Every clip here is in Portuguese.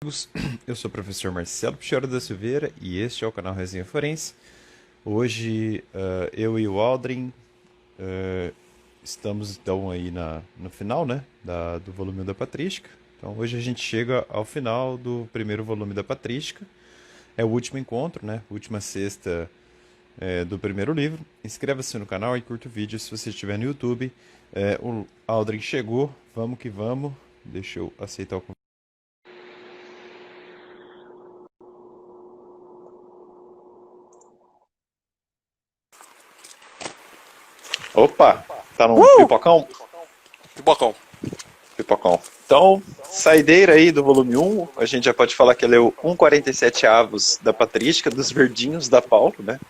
Amigos, eu sou o professor Marcelo Pichora da Silveira e este é o canal Resenha Forense. Hoje eu e o Aldrin estamos então aí no final, né, do volume 1 da Patrística. Então hoje a gente chega ao final do primeiro volume da Patrística. É o último encontro, né, última sexta do primeiro livro. Inscreva-se no canal e curta o vídeo se você estiver no YouTube. O Aldrin chegou, vamos que vamos. Deixa eu aceitar o convite. Opa, tá no pipocão? Pipocão. Pipocão. Então, saideira aí do volume um, a gente já pode falar que leu 1,47 avos da Patrística, dos Verdinhos da Paulo, né?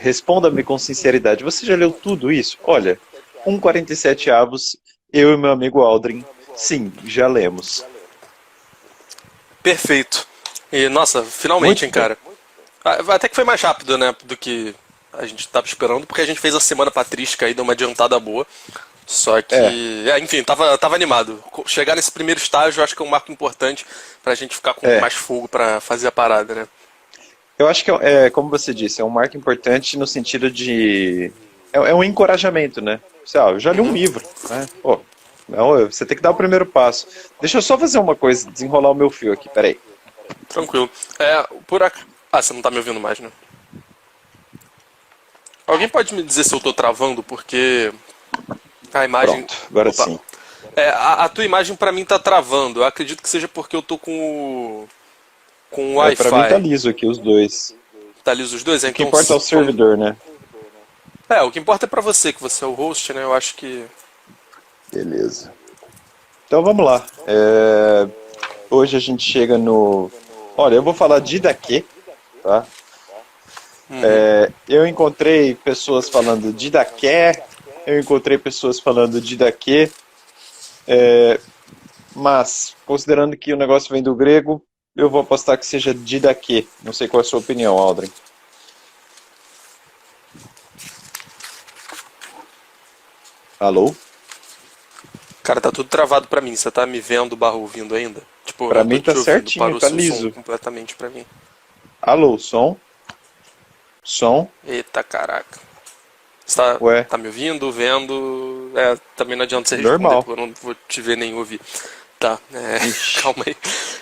Responda-me com sinceridade, você já leu tudo isso? Olha, 1,47 avos, eu e meu amigo Aldrin, sim, já lemos. Perfeito. E, nossa, finalmente, Muito hein, bem. cara. Até que foi mais rápido, né, do que a gente tava esperando, porque a gente fez a semana patrística aí, deu uma adiantada boa. Só É, que, enfim, tava animado. Chegar nesse primeiro estágio, eu acho que é um marco importante pra gente ficar com é. mais fogo pra fazer a parada, né? Eu acho que, como você disse, é um marco importante no sentido de... É um encorajamento, né? Eu já li um Uhum. livro, né? Pô, não, você tem que dar o primeiro passo. Deixa eu só fazer uma coisa, desenrolar o meu fio aqui, peraí. Tranquilo. você não tá me ouvindo mais, né? Alguém pode me dizer se eu tô travando, porque a imagem. Pronto, agora Opa. sim. A tua imagem pra mim tá travando. Eu acredito que seja porque eu tô com o Pra mim tá Wi-Fi. liso aqui os dois. Tá ali os dois? O que Então, importa é o servidor, né? o que importa é pra você, que você é o host, né? Eu acho que. Beleza. Então vamos lá. Hoje a gente chega no... Olha, eu vou falar de daqui, tá? Uhum. Eu encontrei pessoas falando de daqui, eu encontrei pessoas falando de daqui. Mas, considerando que o negócio vem do grego, eu vou apostar que seja didaquê. Não sei qual é a sua opinião, Aldrin. Alô? Cara, tá tudo travado pra mim. Você tá me vendo barra ouvindo ainda? Tipo, eu Pra não tô mim tá te ouvindo. certinho, Parou tá seu som liso. completamente pra mim. Alô, som? Som? Eita caraca. Você tá, Ué, tá me ouvindo, vendo? Também não adianta você responder, normal. porque eu não vou te ver nem ouvir. Tá, Ixi. calma aí.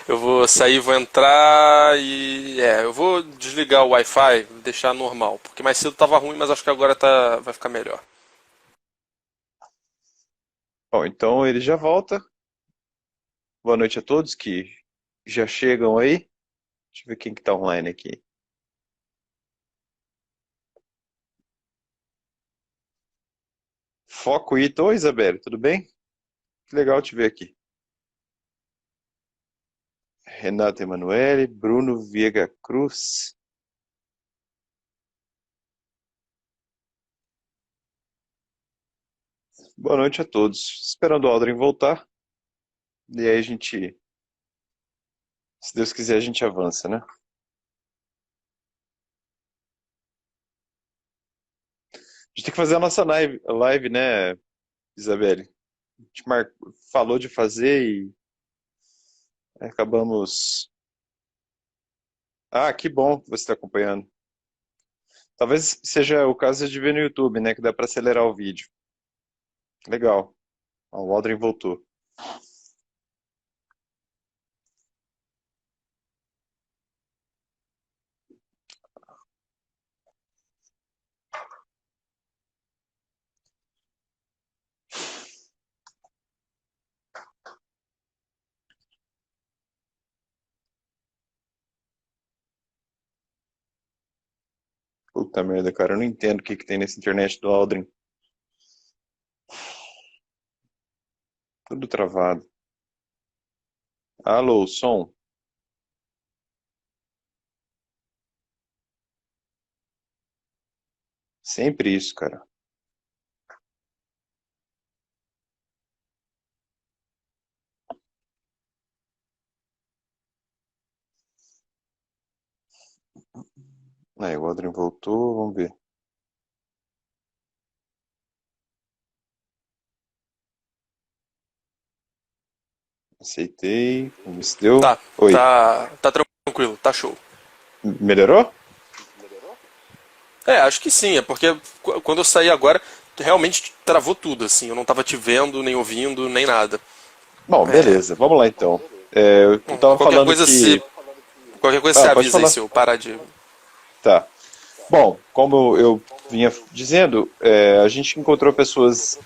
Eu vou sair, vou entrar e. Eu vou desligar o Wi-Fi, deixar normal. Porque mais cedo tava ruim, mas acho que agora vai ficar melhor. Bom, então ele já volta. Boa noite a todos que já chegam aí. Deixa eu ver quem que tá online aqui. Foco Ito, oi Isabelle, tudo bem? Que legal te ver aqui. Renato Emanuele, Bruno Viega Cruz. Boa noite a todos. Esperando o Aldrin voltar. E aí a gente, se Deus quiser, a gente avança, né? A gente tem que fazer a nossa live, né, Isabelle? A gente falou de fazer e acabamos. Ah, que bom que você está acompanhando. Talvez seja o caso de ver no YouTube, né? Que dá para acelerar o vídeo. Legal. Ó, o Aldrin voltou. Puta merda, cara. Eu não entendo o que que tem nessa internet do Aldrin. Tudo travado. Alô, som? Sempre isso, cara. Aí, o Aldrin voltou. Vamos ver. Aceitei. Vamos se deu. Tá, Oi. tá tranquilo, tá show. Melhorou? É, acho que sim, é porque quando eu saí agora, realmente travou tudo, assim, eu não tava te vendo, nem ouvindo, nem nada. Bom, beleza. Vamos lá então. Eu Bom, tava falando que. qualquer coisa você Ah, pode avisa aí falar. se eu parar de. Tá. Bom, como eu vinha dizendo, a gente encontrou pessoas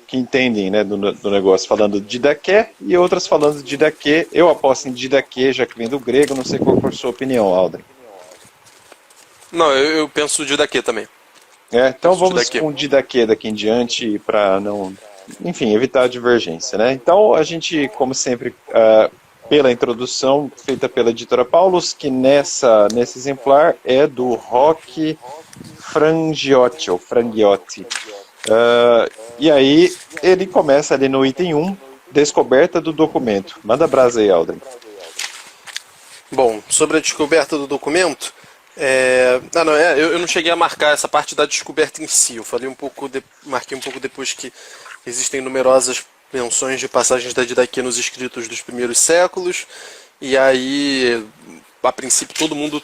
que entendem, né, do negócio falando de Didaquê e outras falando de Didaquê. Eu aposto em Didaquê, já que vem do grego, não sei qual for a sua opinião, Aldrin. Não, eu penso de daqui também. Então Penso de vamos daqui. com Didaquê daqui em diante para não, enfim, evitar a divergência, né? Então a gente, como sempre, pela introdução feita pela editora Paulus, que nesse exemplar é do Roque Frangiotti, ou Frangiotti. E aí ele começa ali no item 1, descoberta do documento. Manda brasa aí, Aldrin. Bom, sobre a descoberta do documento, não, eu não cheguei a marcar essa parte da descoberta em si. Eu falei marquei um pouco depois que existem numerosas menções de passagens da Didaquê nos escritos dos primeiros séculos, e aí, a princípio, todo mundo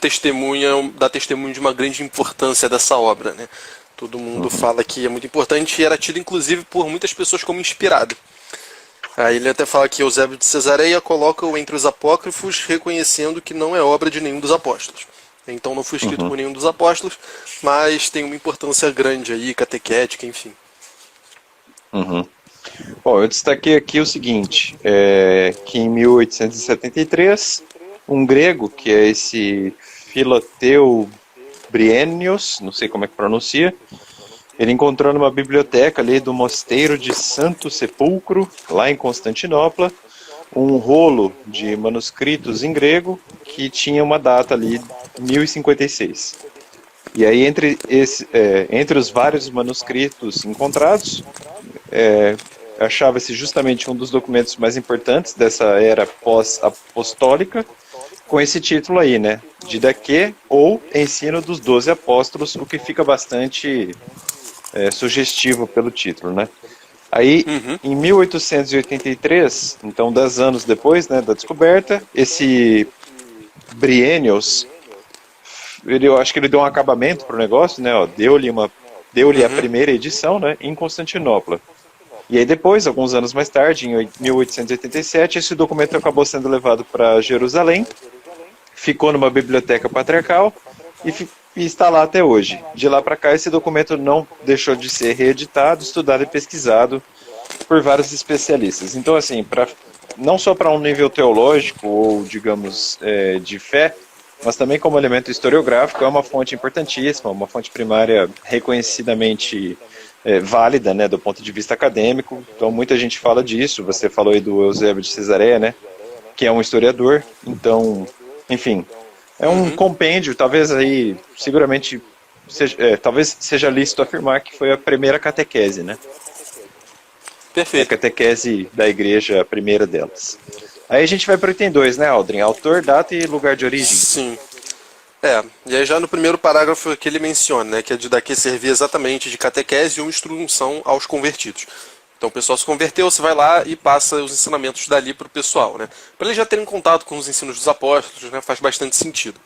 dá testemunho de uma grande importância dessa obra, né? Todo mundo fala que é muito importante e era tido, inclusive, por muitas pessoas como inspirado. Aí ele até fala que Eusébio de Cesareia coloca-o entre os apócrifos, reconhecendo que não é obra de nenhum dos apóstolos. Então não foi escrito por nenhum dos apóstolos, mas tem uma importância grande aí, catequética, enfim. Bom, eu destaquei aqui o seguinte, que em 1873, um grego, que é esse Filoteu Briennios, não sei como é que pronuncia, ele encontrou numa biblioteca ali do mosteiro de Santo Sepulcro, lá em Constantinopla, um rolo de manuscritos em grego que tinha uma data ali, 1056. E aí, entre os vários manuscritos encontrados, achava-se justamente um dos documentos mais importantes dessa era pós-apostólica, com esse título aí, né? Didaquê, ou Ensino dos Doze Apóstolos, o que fica bastante sugestivo pelo título, né? Aí, Uhum, em 1883, então 10 anos depois, né, da descoberta, esse Briennius, eu acho que ele deu um acabamento para o negócio, né? Ó, deu-lhe a uhum. primeira edição, né, em Constantinopla. E aí depois, alguns anos mais tarde, em 1887, esse documento acabou sendo levado para Jerusalém, ficou numa biblioteca patriarcal e está lá até hoje. De lá para cá, esse documento não deixou de ser reeditado, estudado e pesquisado por vários especialistas. Então, assim, não só para um nível teológico ou, digamos, de fé, mas também como elemento historiográfico, é uma fonte importantíssima, uma fonte primária reconhecidamente válida, né, do ponto de vista acadêmico. Então, muita gente fala disso. Você falou aí do Eusébio de Cesareia, né, que é um historiador. Então, enfim, é um compêndio, talvez aí, seguramente, talvez seja lícito afirmar que foi a primeira catequese, né? É a Perfeito. catequese da igreja, a primeira delas. Aí a gente vai para o item 2, né, Aldrin? Autor, data e lugar de origem. Sim. E aí já no primeiro parágrafo que ele menciona, né, que a Didaquê servia exatamente de catequese e uma instrução aos convertidos. Então o pessoal se converteu, você vai lá e passa os ensinamentos dali para o pessoal, né? Para eles já terem contato com os ensinos dos apóstolos, né, faz bastante sentido.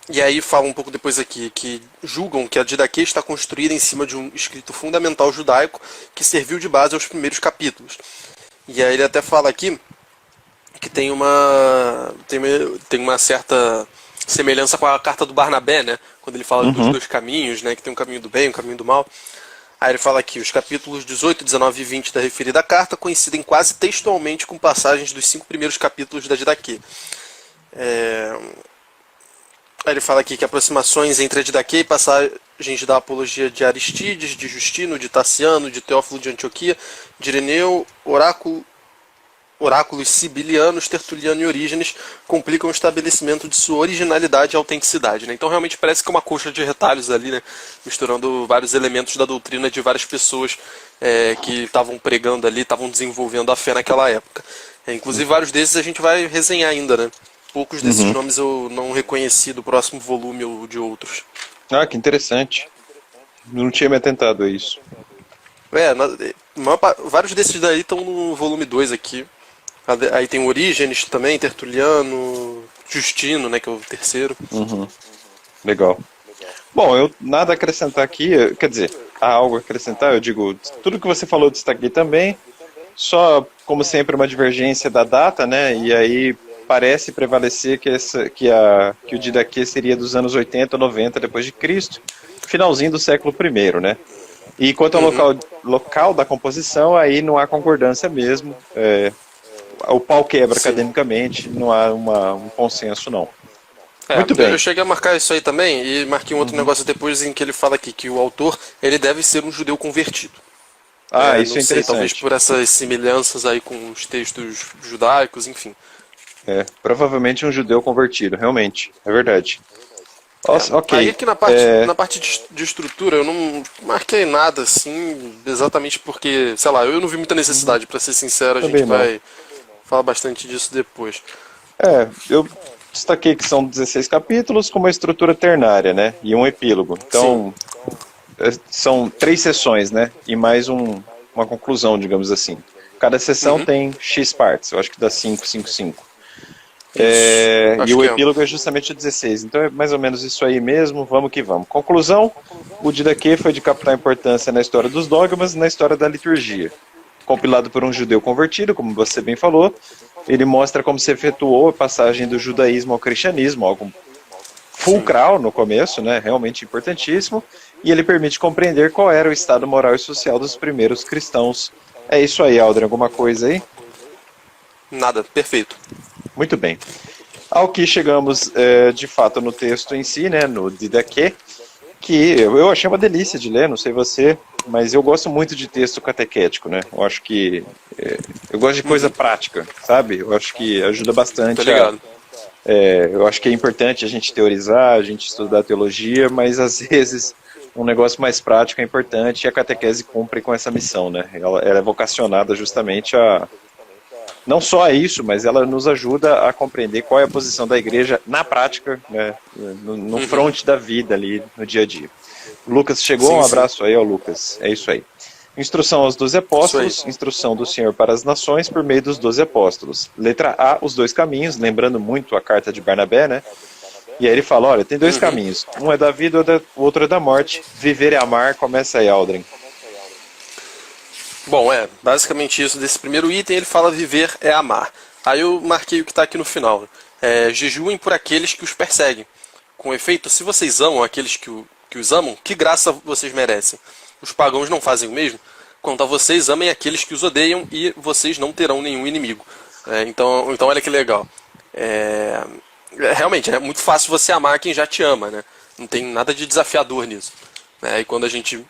E aí fala um pouco depois aqui que julgam que a Didaquê está construída em cima de um escrito fundamental judaico que serviu de base aos primeiros capítulos. E aí ele até fala aqui que tem uma certa semelhança com a carta do Barnabé, né? Quando ele fala dos dois caminhos, né? Que tem um caminho do bem e um caminho do mal. Aí ele fala aqui, os capítulos 18, 19 e 20 da referida carta coincidem quase textualmente com passagens dos 5 primeiros capítulos da Didaquê. Aí ele fala aqui que aproximações entre a Didaquê e passagens da apologia de Aristides, de Justino, de Taciano, de Teófilo de Antioquia, de Ireneu, oráculos sibilianos, Tertuliano e Orígenes complicam o estabelecimento de sua originalidade e autenticidade. Né? Então realmente parece que é uma coxa de retalhos ali, né? Misturando vários elementos da doutrina de várias pessoas que estavam pregando ali, estavam desenvolvendo a fé naquela época. Inclusive vários desses a gente vai resenhar ainda, né? Poucos desses nomes eu não reconheci do próximo volume ou de outros. Ah, que interessante. Não tinha me atentado a isso. É, vários desses daí estão no volume 2 aqui. Aí tem Orígenes também, Tertuliano, Justino, né, que é o terceiro. Legal. Bom, eu nada a acrescentar aqui, quer dizer, há algo a acrescentar, eu digo, tudo que você falou eu destaquei também, só, como sempre, uma divergência da data, né, e aí parece prevalecer que o Didaquê seria dos anos 80 ou 90 depois de Cristo, finalzinho do século I, né. E quanto ao local da composição, aí não há concordância mesmo, o pau quebra Sim. academicamente, não há um consenso não. Muito Eu bem. cheguei a marcar isso aí também e marquei um outro negócio depois em que ele fala aqui que o autor ele deve ser um judeu convertido. Isso Não é sei, talvez interessante. por essas semelhanças aí com os textos judaicos, enfim. Provavelmente um judeu convertido, realmente, é verdade. Nossa, Aí ok. aqui na parte de estrutura eu não marquei nada assim, exatamente porque, sei lá, eu não vi muita necessidade, pra ser sincero, a gente Também não. vai falar bastante disso depois. Eu destaquei que são 16 capítulos com uma estrutura ternária, né? E um epílogo. Sim. Então, são 3 sessões, né? E mais uma conclusão, digamos assim. Cada sessão tem X partes, eu acho que dá 5, 5, 5. Isso. E Acho o que é. epílogo é justamente o 16. Então é mais ou menos isso aí mesmo, vamos que vamos. Conclusão, o Didaquê foi de capital importância na história dos dogmas e na história da liturgia. Compilado por um judeu convertido, como você bem falou, ele mostra como se efetuou a passagem do judaísmo ao cristianismo, algo fulcral no começo, né, realmente importantíssimo, e ele permite compreender qual era o estado moral e social dos primeiros cristãos. É isso aí, Aldrin, alguma coisa aí? Nada, perfeito. Muito bem. Ao que chegamos, de fato, no texto em si, né, no Didaquê, que eu achei uma delícia de ler, não sei você, mas eu gosto muito de texto catequético, né? Eu acho que eu gosto de coisa prática, sabe? Eu acho que ajuda Tô bastante ligado. eu acho que é importante a gente teorizar, a gente estudar teologia, mas às vezes um negócio mais prático é importante e a catequese cumpre com essa missão, né? Ela é vocacionada justamente a não só a isso, mas ela nos ajuda a compreender qual é a posição da igreja na prática, né, no fronte da vida ali, no dia a dia. O Lucas chegou, um Sim, sim. abraço aí ao Lucas, é isso aí. Instrução aos 12 Isso aí. apóstolos, instrução do Senhor para as nações por meio dos 12 apóstolos. Letra A, os 2 caminhos, lembrando muito a carta de Barnabé, né? E aí ele fala, olha, tem 2 caminhos, um é da vida, o outro é da morte, viver e amar, começa aí, Aldrin. Bom, basicamente isso. Desse primeiro item ele fala viver é amar. Aí eu marquei o que está aqui no final. Jejuem por aqueles que os perseguem. Com efeito, se vocês amam aqueles que os amam, que graça vocês merecem? Os pagãos não fazem o mesmo? Quanto a vocês, amem aqueles que os odeiam e vocês não terão nenhum inimigo. Então olha que legal. Realmente, é muito fácil você amar quem já te ama, né? Não tem nada de desafiador nisso. E quando a gente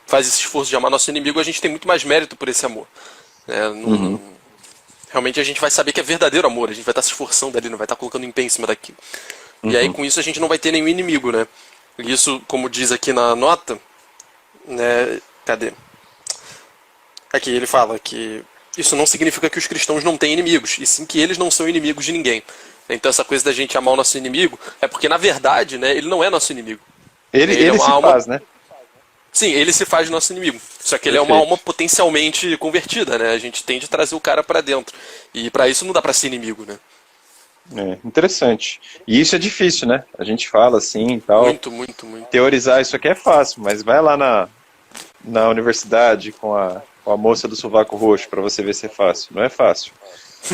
faz esse esforço de amar nosso inimigo, a gente tem muito mais mérito por esse amor. Realmente a gente vai saber que é verdadeiro amor, a gente vai estar se esforçando ali, não vai estar colocando empenho em cima daquilo. E aí com isso a gente não vai ter nenhum inimigo, né? E isso, como diz aqui na nota, né? Cadê? Aqui ele fala que isso não significa que os cristãos não têm inimigos, e sim que eles não são inimigos de ninguém. Então essa coisa da gente amar o nosso inimigo é porque, na verdade, né, ele não é nosso inimigo. Ele é Ele uma se alma. faz, né? Sim, ele se faz nosso inimigo. Só que ele é uma Perfeito. alma potencialmente convertida, né? A gente tende a trazer o cara pra dentro. E pra isso não dá pra ser inimigo, né? Interessante. E isso é difícil, né? A gente fala assim e tal. Muito, muito, muito. Teorizar isso aqui é fácil, mas vai lá na universidade com a moça do sovaco roxo para você ver se é fácil. Não é fácil.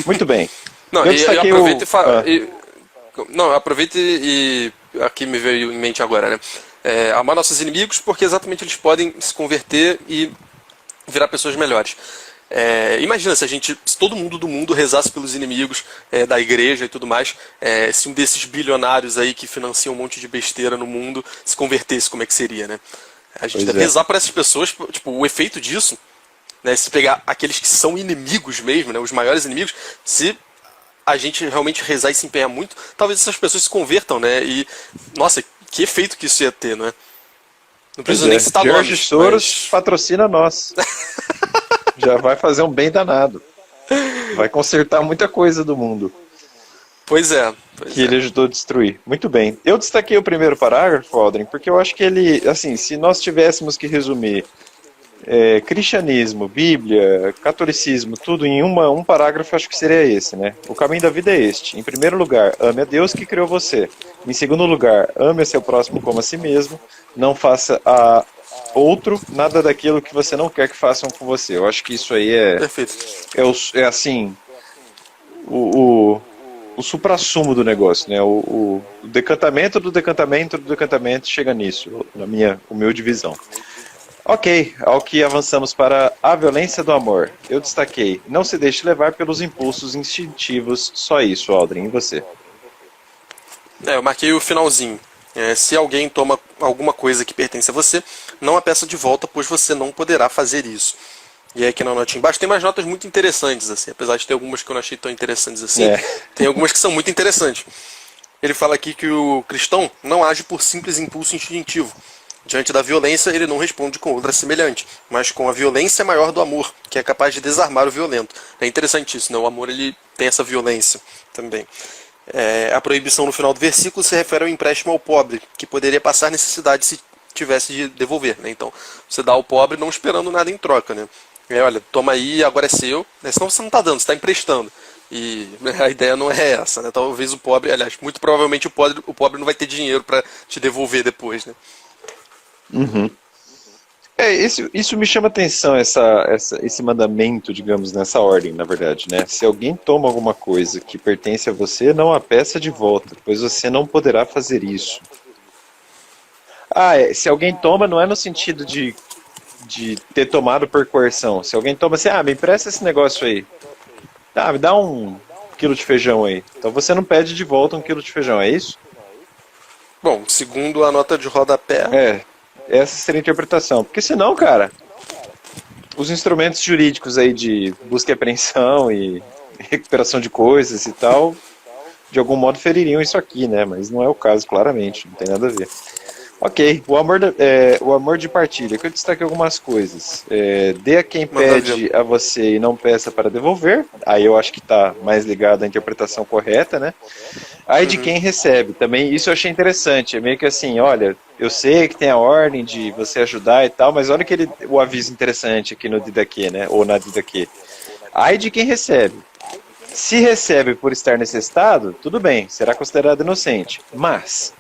Muito bem. Não, Eu e destaquei aproveita o... e fala. Não, aproveita e. Aqui me veio em mente agora, né? Amar nossos inimigos porque exatamente eles podem se converter e virar pessoas melhores. Imagina se todo mundo do mundo rezasse pelos inimigos da igreja e tudo mais, se um desses bilionários aí que financiam um monte de besteira no mundo se convertesse, como é que seria, né? A gente Pois deve é. rezar por essas pessoas, tipo, o efeito disso, né, se pegar aqueles que são inimigos mesmo, né, os maiores inimigos, se a gente realmente rezar e se empenhar muito, talvez essas pessoas se convertam, né? E, nossa, que efeito que isso ia ter, né? Não Pois preciso nem citar George nomes, Soros patrocina nós. Já vai fazer um bem danado. Vai consertar muita coisa do mundo Pois é. que ele ajudou a destruir. Muito bem. Eu destaquei o primeiro parágrafo, Aldrin, porque eu acho que ele, assim, se nós tivéssemos que resumir cristianismo, Bíblia, catolicismo, tudo em um parágrafo, acho que seria esse, né? O caminho da vida é este. Em primeiro lugar, ame a Deus que criou você. Em segundo lugar, ame a seu próximo como a si mesmo. Não faça a outro nada daquilo que você não quer que façam com você. Eu acho que isso aí Perfeito. é assim, o, o, o suprassumo do negócio, né? O decantamento do decantamento do decantamento chega nisso, na minha humilde visão. Ok, ao que avançamos para a violência do amor. Eu destaquei, não se deixe levar pelos impulsos instintivos, só isso, Aldrin, e você? Eu marquei o finalzinho. Se alguém toma alguma coisa que pertence a você, não a peça de volta, pois você não poderá fazer isso. E aí aqui na notinha embaixo tem mais notas muito interessantes, assim, apesar de ter algumas que eu não achei tão interessantes assim, tem algumas que são muito interessantes. Ele fala aqui que o cristão não age por simples impulso instintivo. Diante da violência, ele não responde com outra semelhante, mas com a violência maior do amor, que é capaz de desarmar o violento. É interessante isso, né? O amor ele tem essa violência também. A proibição no final do versículo se refere ao empréstimo ao pobre, que poderia passar necessidade se tivesse de devolver. Né? Então, você dá ao pobre não esperando nada em troca. Né? Olha, toma aí, agora é seu, né? Senão você não está dando, você está emprestando. E a ideia não é essa. Né? Talvez o pobre, aliás, muito provavelmente o pobre não vai ter dinheiro para te devolver depois. Né? Uhum. Isso me chama atenção, esse mandamento, digamos, nessa ordem, na verdade, né? Se alguém toma alguma coisa que pertence a você, não a peça de volta, pois você não poderá fazer isso. Se alguém toma, não é no sentido de ter tomado por coerção. Se alguém toma assim, me empresta esse negócio aí. Me dá 1 quilo de feijão aí. Então você não pede de volta 1 quilo de feijão, é isso? Bom, segundo a nota de rodapé... Essa seria a interpretação. Porque senão, cara, os instrumentos jurídicos aí de busca e apreensão e recuperação de coisas e tal, de algum modo feririam isso aqui, né? Mas não é o caso, claramente. Não tem nada a ver. Ok, o amor de partilha, que eu destaquei algumas coisas. Dê a quem pede a você e não peça para devolver. Aí eu acho que está mais ligado à interpretação correta, né? Aí de quem recebe, também isso eu achei interessante. É meio que assim, olha, eu sei que tem a ordem de você ajudar e tal, mas olha o aviso interessante aqui no Didaquê, né? Ou na Didaquê. Aí de quem recebe. Se recebe por estar necessitado, tudo bem, será considerado inocente. Mas,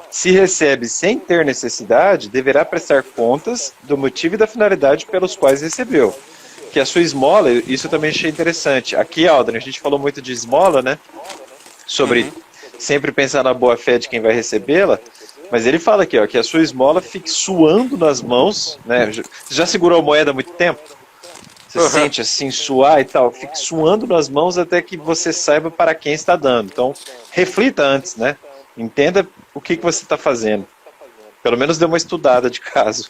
se recebe sem ter necessidade, deverá prestar contas do motivo e da finalidade pelos quais recebeu. Que a sua esmola, isso eu também achei interessante. Aqui, Aldrin, a gente falou muito de esmola, né? Sobre sempre pensar na boa fé de quem vai recebê-la. Mas ele fala aqui, ó, que a sua esmola fique suando nas mãos, né? Você já segurou a moeda há muito tempo? Você sente assim, suar e tal, fique suando nas mãos até que você saiba para quem está dando. Então, reflita antes, né? Entenda o que você está fazendo. Pelo menos dê uma estudada de caso.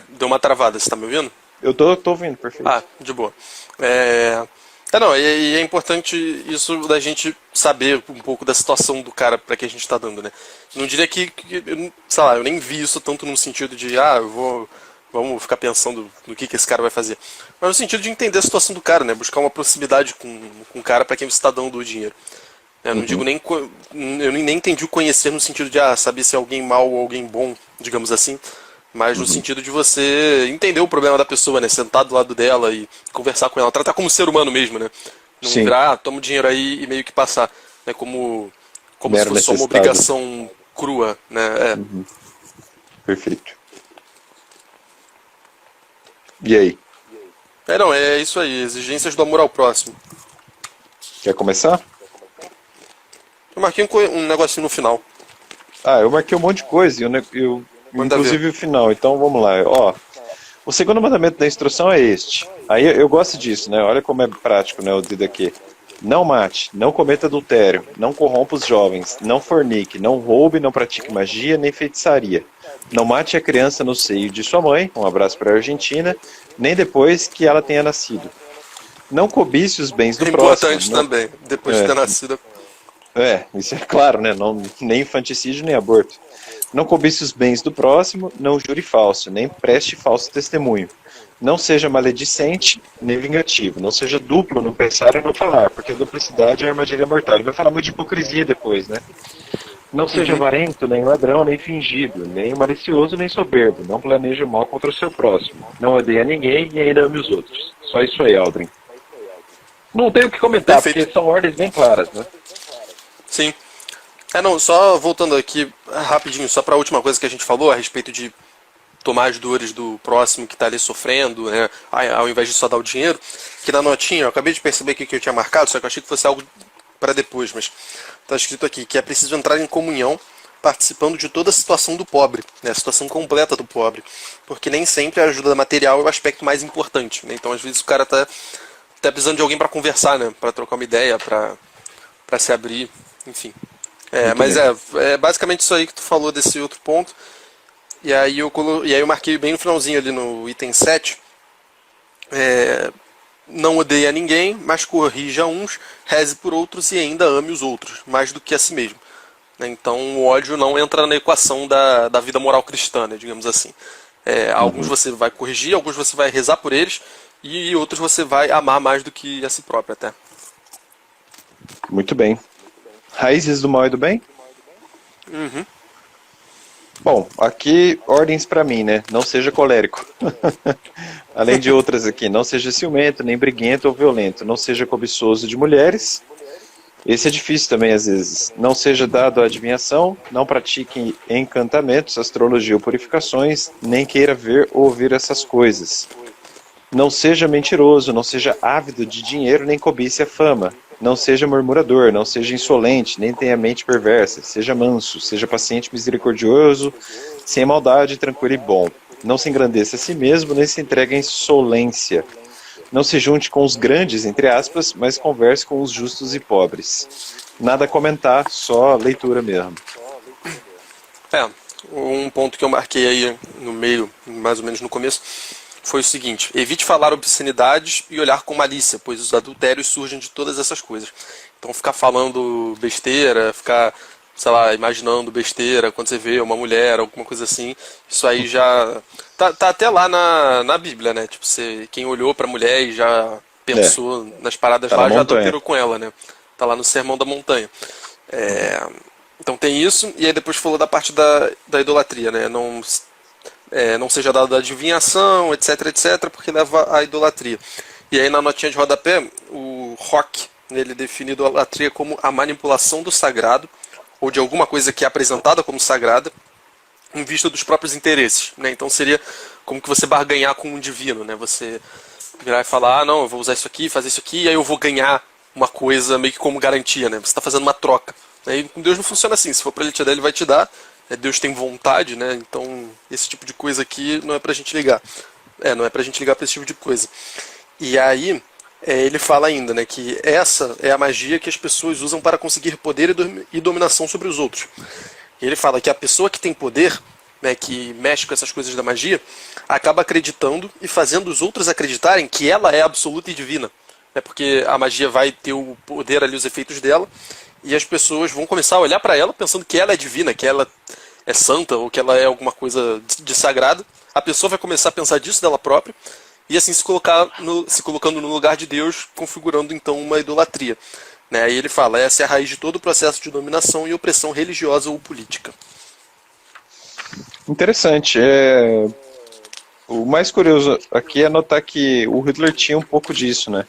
Deu uma travada, você está me ouvindo? Eu tô ouvindo, perfeito. De boa. E é importante isso da gente saber um pouco da situação do cara para que a gente está dando, né? Não diria sei lá, eu nem vi isso tanto no sentido de, vamos ficar pensando no que esse cara vai fazer. Mas no sentido de entender a situação do cara, né? Buscar uma proximidade com o cara para quem você está dando o dinheiro. Eu não digo eu nem entendi o conhecer no sentido de saber se é alguém mau ou alguém bom, digamos assim. Mas no sentido de você entender o problema da pessoa, né? Sentar do lado dela e conversar com ela. Tratar como ser humano mesmo, né? Não virar, toma o dinheiro aí e meio que passar. Né? Como se fosse só uma obrigação crua, né? Perfeito. E aí? É isso aí. Exigências do amor ao próximo. Quer começar? Eu marquei um negocinho no final. Eu marquei um monte de coisa. Inclusive o final, então vamos lá. O segundo mandamento da instrução é este. Aí eu gosto disso, né? Olha como é prático, né? O daqui. Não mate, não cometa adultério, não corrompa os jovens, não fornique, não roube, não pratique magia nem feitiçaria. Não mate a criança no seio de sua mãe, um abraço para a Argentina, nem depois que ela tenha nascido. Não cobice os bens do próximo. Importante também, depois de ter nascido. Isso é claro, né? Nem infanticídio, nem aborto. Não cobice os bens do próximo, não jure falso, nem preste falso testemunho. Não seja maledicente, nem vingativo. Não seja duplo no pensar e no falar, porque a duplicidade é a armadilha mortal. Ele vai falar muito de hipocrisia depois, né? Não seja avarento, nem ladrão, nem fingido, nem malicioso, nem soberbo. Não planeje mal contra o seu próximo. Não odeie a ninguém e ainda ame os outros. Só isso aí, Aldrin. Não tenho o que comentar, Perfeito. porque são ordens bem claras, né? Sim. Não, só voltando aqui rapidinho, só para a última coisa que a gente falou a respeito de tomar as dores do próximo que está ali sofrendo, né, ao invés de só dar o dinheiro, que na notinha, eu acabei de perceber aqui que eu tinha marcado, só que eu achei que fosse algo para depois, mas está escrito aqui que é preciso entrar em comunhão participando de toda a situação do pobre, né, a situação completa do pobre, porque nem sempre a ajuda material é o aspecto mais importante, né, então às vezes o cara tá precisando de alguém para conversar, né, para trocar uma ideia, para se abrir, enfim. Mas é basicamente isso aí que tu falou desse outro ponto. E aí eu marquei bem no finalzinho ali no item 7. Não odeie a ninguém, mas corrija uns, reze por outros e ainda ame os outros, mais do que a si mesmo. Né? Então o ódio não entra na equação da vida moral cristã, né, digamos assim. Alguns você vai corrigir, alguns você vai rezar por eles, e outros você vai amar mais do que a si próprio até. Muito bem. Raízes do mal e do bem? Bom, aqui ordens para mim, né? Não seja colérico. Além de outras aqui, não seja ciumento, nem briguento ou violento. Não seja cobiçoso de mulheres. Esse é difícil também às vezes. Não seja dado à adivinhação, não pratique encantamentos, astrologia ou purificações, nem queira ver ou ouvir essas coisas. Não seja mentiroso, não seja ávido de dinheiro, nem cobice a fama. Não seja murmurador, não seja insolente, nem tenha mente perversa. Seja manso, seja paciente, misericordioso, sem maldade, tranquilo e bom. Não se engrandeça a si mesmo, nem se entregue à insolência. Não se junte com os grandes, entre aspas, mas converse com os justos e pobres. Nada a comentar, só leitura mesmo. Um ponto que eu marquei aí no meio, mais ou menos no começo, foi o seguinte: evite falar obscenidades e olhar com malícia, pois os adultérios surgem de todas essas coisas. Então ficar falando besteira, ficar, sei lá, imaginando besteira quando você vê uma mulher, alguma coisa assim, isso aí já tá até lá na Bíblia, né? Tipo, quem olhou pra mulher e já pensou nas paradas Tá lá, na já montanha. adulterou com ela, né? Tá lá no Sermão da Montanha. Então tem isso, e aí depois falou da parte da idolatria, né? Não seja dado da adivinhação, etc, etc, porque leva à idolatria. E aí na notinha de rodapé, o Rock, ele define idolatria como a manipulação do sagrado, ou de alguma coisa que é apresentada como sagrada, em vista dos próprios interesses. Né? Então seria como que você barganhar com um divino. Né? Você virar e falar, não, eu vou usar isso aqui, fazer isso aqui, e aí eu vou ganhar uma coisa meio que como garantia. Né? Você está fazendo uma troca. E com Deus não funciona assim. Se for para ele te dar, ele vai te dar. Deus tem vontade, né? Então esse tipo de coisa aqui não é pra gente ligar. Não é pra gente ligar pra esse tipo de coisa. E aí ele fala ainda, né, que essa é a magia que as pessoas usam para conseguir poder e dominação sobre os outros. E ele fala que a pessoa que tem poder, né, que mexe com essas coisas da magia, acaba acreditando e fazendo os outros acreditarem que ela é absoluta e divina. Né, porque a magia vai ter o poder ali, os efeitos dela, e as pessoas vão começar a olhar para ela pensando que ela é divina, que ela é santa ou que ela é alguma coisa de sagrado. A pessoa vai começar a pensar disso dela própria e assim se colocando no lugar de Deus, configurando então uma idolatria. Né? Aí ele fala, essa é a raiz de todo o processo de dominação e opressão religiosa ou política. Interessante. O mais curioso aqui é notar que o Hitler tinha um pouco disso, né?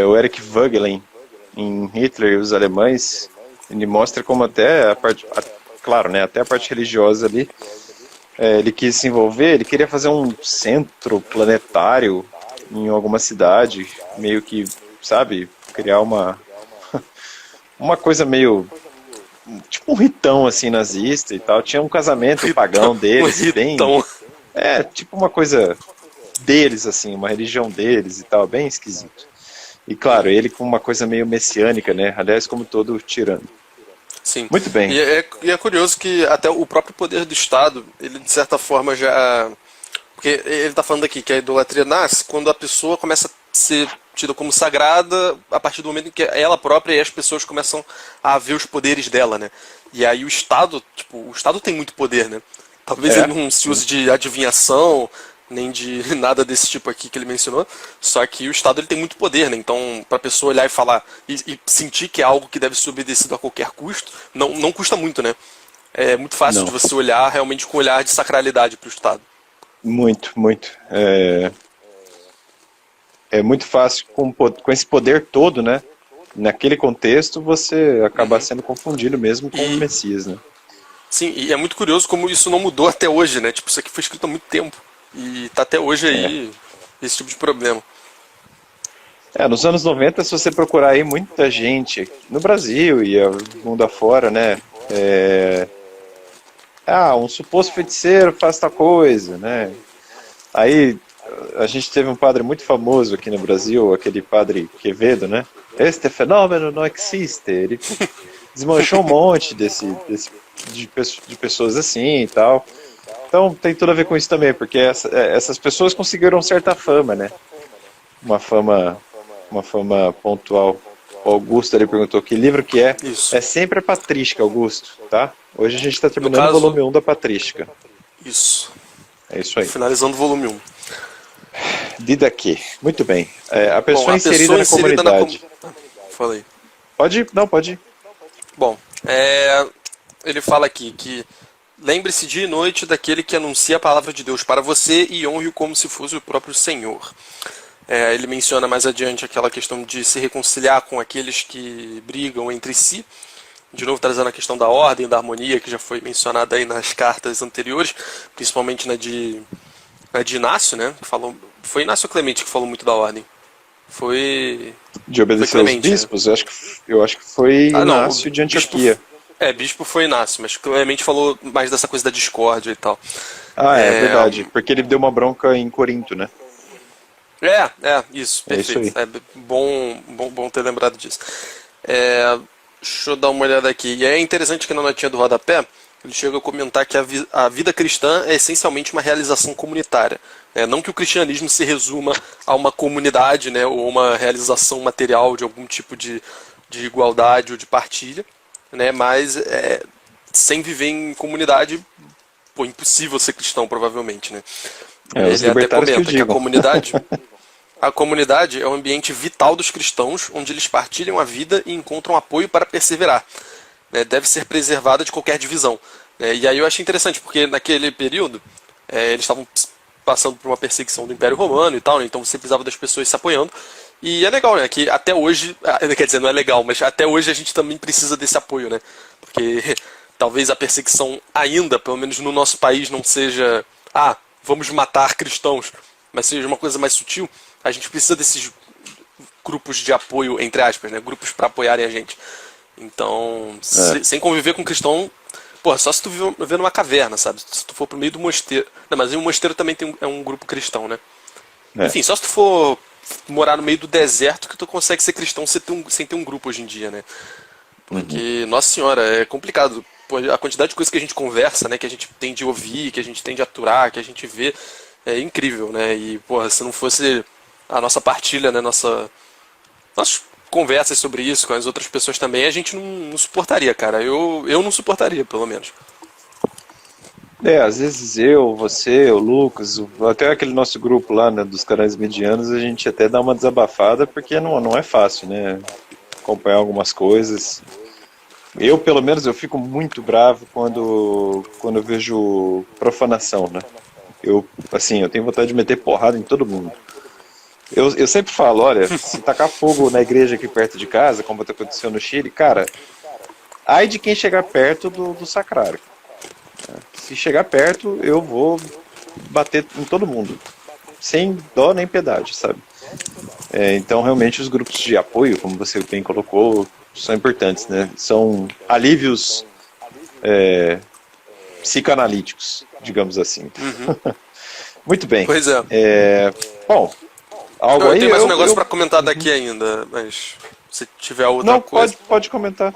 O Eric Voegelin, em Hitler e os alemães, ele mostra como até a parte, claro, né, até a parte religiosa ali, ele quis se envolver, ele queria fazer um centro planetário em alguma cidade, meio que, sabe, criar uma coisa meio, tipo um ritão assim nazista e tal, tinha um casamento pagão deles, bem, tipo uma coisa deles assim, uma religião deles e tal, bem esquisito. E claro, ele com uma coisa meio messiânica, né? Aliás, como todo tirano. Sim. Muito bem. E é curioso que até o próprio poder do Estado, ele de certa forma já... Porque ele está falando aqui que a idolatria nasce quando a pessoa começa a ser tida como sagrada a partir do momento em que ela própria e as pessoas começam a ver os poderes dela, né? E aí o Estado tem muito poder, né? Talvez ele não se use de adivinhação, nem de nada desse tipo aqui que ele mencionou, só que o Estado ele tem muito poder, né? Então, para a pessoa olhar e falar e sentir que é algo que deve ser obedecido a qualquer custo, não custa muito, né? É muito fácil de Não, você olhar realmente com um olhar de sacralidade para o Estado. muito, muito. É muito fácil com esse poder todo, né? Naquele contexto, você acaba sendo confundido mesmo com o E, Messias, né? sim, e é muito curioso como isso não mudou até hoje, né? Tipo, isso aqui foi escrito há muito tempo e tá até hoje É. aí esse tipo de problema. Nos anos 90, se você procurar aí, muita gente no Brasil e mundo afora, né? Um suposto feiticeiro faz tal coisa, né? Aí a gente teve um padre muito famoso aqui no Brasil, aquele padre Quevedo, né? Este fenômeno não existe. Ele desmanchou um monte de pessoas assim e tal. Então tem tudo a ver com isso também, porque essas pessoas conseguiram certa fama, né? Uma fama, uma fama pontual. O Augusto ele perguntou que livro que é. Isso. É sempre a Patrística, Augusto, tá? Hoje a gente está No terminando o caso, volume 1 da Patrística. isso. É isso aí. Finalizando o volume 1. Didaquê. Muito bem. A Bom, pessoa a inserida pessoa na inserida comunidade. Falei. Pode ir? Não, pode ir. Bom, ele fala aqui que lembre-se dia e noite daquele que anuncia a palavra de Deus para você e honre-o como se fosse o próprio Senhor. Ele menciona mais adiante aquela questão de se reconciliar com aqueles que brigam entre si. De novo, trazendo a questão da ordem, da harmonia, que já foi mencionada aí nas cartas anteriores, principalmente na de Inácio, né? Que falou, foi Inácio Clemente que falou muito da ordem. Foi De obedecer aos Clemente, né? bispos, eu acho que foi Ah, não. Inácio de Antioquia. Bispo foi Inácio, mas Clemente falou mais dessa coisa da discórdia e tal. É verdade. Porque ele deu uma bronca em Corinto, né? Isso, É isso perfeito. aí. É bom ter lembrado disso. Deixa eu dar uma olhada aqui. E é interessante que na notinha do rodapé, ele chega a comentar que a vida cristã é essencialmente uma realização comunitária. Não que o cristianismo se resuma a uma comunidade, né, ou uma realização material de algum tipo de igualdade ou de partilha, né, mas sem viver em comunidade, pô, impossível ser cristão, provavelmente. Né? Os Ele até libertários que comenta que a digam. comunidade é um ambiente vital dos cristãos, onde eles partilham a vida e encontram apoio para perseverar. Deve ser preservada de qualquer divisão. E aí eu achei interessante, porque naquele período eles estavam passando por uma perseguição do Império Romano e tal, né? Então você precisava das pessoas se apoiando. E é legal, né? Que até hoje, quer dizer, não é legal, mas até hoje a gente também precisa desse apoio, né? Porque talvez a perseguição ainda, pelo menos no nosso país, não seja, vamos matar cristãos, mas seja uma coisa mais sutil. A gente precisa desses grupos de apoio, entre aspas, né? Grupos para apoiarem a gente. Então, sem conviver com cristão, porra, só se tu viver numa caverna, sabe? Se tu for pro meio do mosteiro. Não, mas o mosteiro também é um grupo cristão, né? Enfim, só se tu for morar no meio do deserto que tu consegue ser cristão sem ter um grupo hoje em dia, né? Porque, nossa senhora, é complicado. Pô, a quantidade de coisas que a gente conversa, né? Que a gente tem de ouvir, que a gente tem de aturar, que a gente vê, é incrível, né? E, porra, se não fosse a nossa partilha, né? Nossas conversas sobre isso com as outras pessoas também, a gente não suportaria, cara. Eu não suportaria, pelo menos. Às vezes você, o Lucas, até aquele nosso grupo lá, né, dos canais medianos, a gente até dá uma desabafada, porque não é fácil, né, acompanhar algumas coisas. Eu, pelo menos, eu fico muito bravo quando eu vejo profanação, né. Eu tenho vontade de meter porrada em todo mundo. Eu sempre falo, olha, se tacar fogo na igreja aqui perto de casa, como aconteceu no Chile, cara, ai de quem chegar perto do sacrário. Se chegar perto, eu vou bater em todo mundo, sem dó nem piedade, sabe? Então, realmente, os grupos de apoio, como você bem colocou, são importantes, né? São alívios psicanalíticos, digamos assim. Muito bem. Pois é. Bom, algo Eu aí... tenho mais um negócio pra comentar daqui ainda, mas se tiver outra Não, coisa... pode comentar.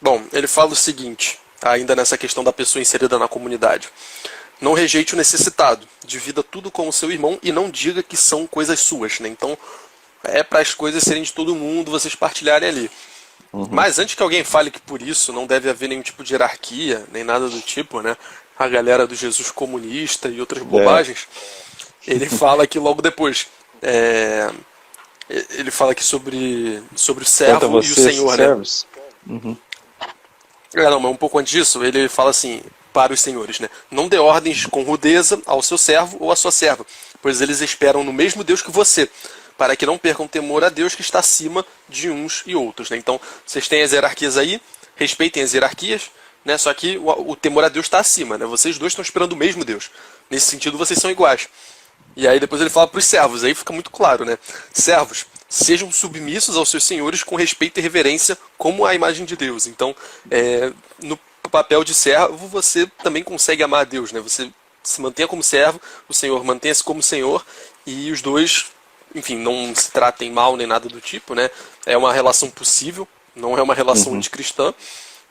Bom, ele fala o seguinte, ainda nessa questão da pessoa inserida na comunidade. Não rejeite o necessitado, divida tudo com o seu irmão e não diga que são coisas suas, né? Então, para as coisas serem de todo mundo, vocês partilharem ali. Mas antes que alguém fale que por isso não deve haver nenhum tipo de hierarquia, nem nada do tipo, né? a galera do Jesus comunista e outras bobagens, ele fala aqui logo depois. Ele fala aqui sobre o Quanto a servo e o vocês, senhor, né? servos. Uhum. Não, mas um pouco antes disso, ele fala assim, para os senhores, né? Não dê ordens com rudeza ao seu servo ou à sua serva, pois eles esperam no mesmo Deus que você, para que não percam temor a Deus que está acima de uns e outros, né? Então, vocês têm as hierarquias aí, respeitem as hierarquias, né? Só que o temor a Deus está acima, né? Vocês dois estão esperando o mesmo Deus. Nesse sentido, vocês são iguais. E aí depois ele fala para os servos, aí fica muito claro, né? Servos, sejam submissos aos seus senhores com respeito e reverência como a imagem de Deus. Então, no papel de servo, você também consegue amar a Deus, né? Você se mantenha como servo, o Senhor mantenha-se como Senhor, e os dois, enfim, não se tratem mal nem nada do tipo, né? É uma relação possível, não é uma relação anticristã,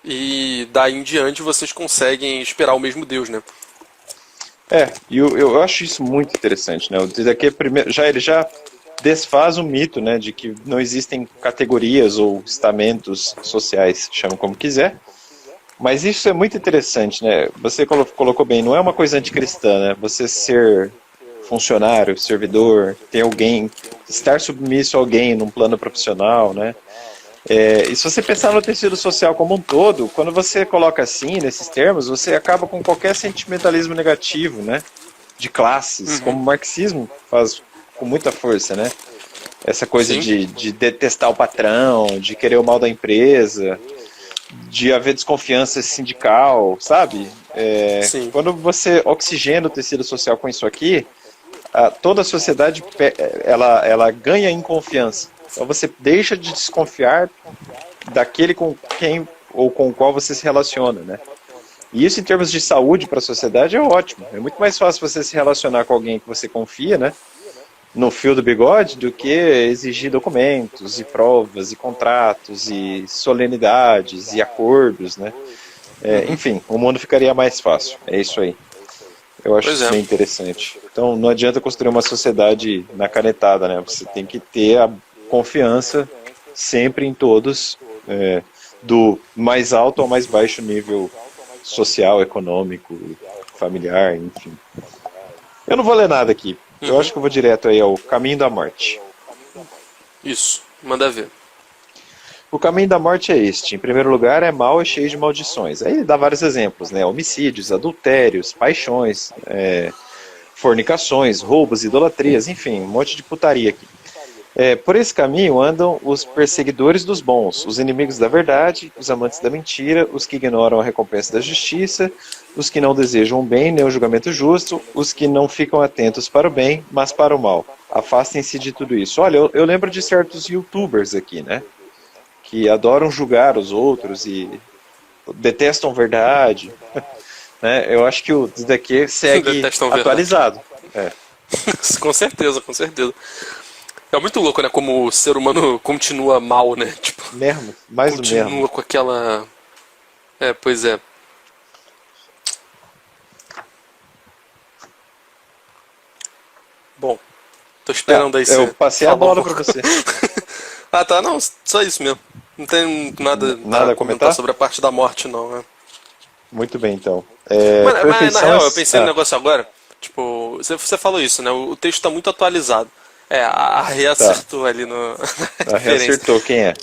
e daí em diante vocês conseguem esperar o mesmo Deus, né? E eu acho isso muito interessante, né? Daqui primeiro, ele já desfaz o mito, né, de que não existem categorias ou estamentos sociais, chama como quiser. Mas isso é muito interessante, né? Você colocou bem, não é uma coisa anticristã, né? Você ser funcionário, servidor, ter alguém, estar submisso a alguém num plano profissional, né? E se você pensar no tecido social como um todo, quando você coloca assim, nesses termos, você acaba com qualquer sentimentalismo negativo, né? De classes, como o marxismo faz com muita força, né? Essa coisa de detestar o patrão, de querer o mal da empresa, de haver desconfiança sindical, sabe? Quando você oxigena o tecido social com isso aqui, toda a sociedade ela ganha em confiança. Então você deixa de desconfiar daquele com quem ou com o qual você se relaciona, né? E isso em termos de saúde para a sociedade é ótimo. É muito mais fácil você se relacionar com alguém que você confia, né? No fio do bigode, do que exigir documentos e provas e contratos e solenidades e acordos, né? Enfim, o mundo ficaria mais fácil. É isso aí. Eu acho isso bem interessante. Então não adianta construir uma sociedade na canetada, né? Você tem que ter a confiança sempre em todos, do mais alto ao mais baixo nível social, econômico, familiar, enfim. Eu não vou ler nada aqui. Eu acho que eu vou direto aí ao caminho da morte. Isso, manda ver. O caminho da morte é este. Em primeiro lugar, é mau e cheio de maldições. Aí ele dá vários exemplos, né? Homicídios, adultérios, paixões, fornicações, roubos, idolatrias, enfim, um monte de putaria aqui. Por esse caminho andam os perseguidores dos bons, os inimigos da verdade, os amantes da mentira, os que ignoram a recompensa da justiça, os que não desejam o bem nem o julgamento justo, os que não ficam atentos para o bem, mas para o mal. Afastem-se de tudo isso. Olha, eu lembro de certos youtubers aqui, né? Que adoram julgar os outros e detestam verdade. Né? Eu acho que o daqui segue atualizado. Com certeza, com certeza. É muito louco, né? Como o ser humano continua mal, né? Tipo, mesmo, mais do mesmo. Continua com aquela... pois é. Bom, tô esperando aí eu passei a bola pra você. Tá, não, só isso mesmo. Não tem nada a comentar sobre a parte da morte, não, né? Muito bem, então. Mas na real, eu pensei no negócio agora, tipo, você falou isso, né? O texto tá muito atualizado. A Rê acertou ali no... A Rê acertou, quem é?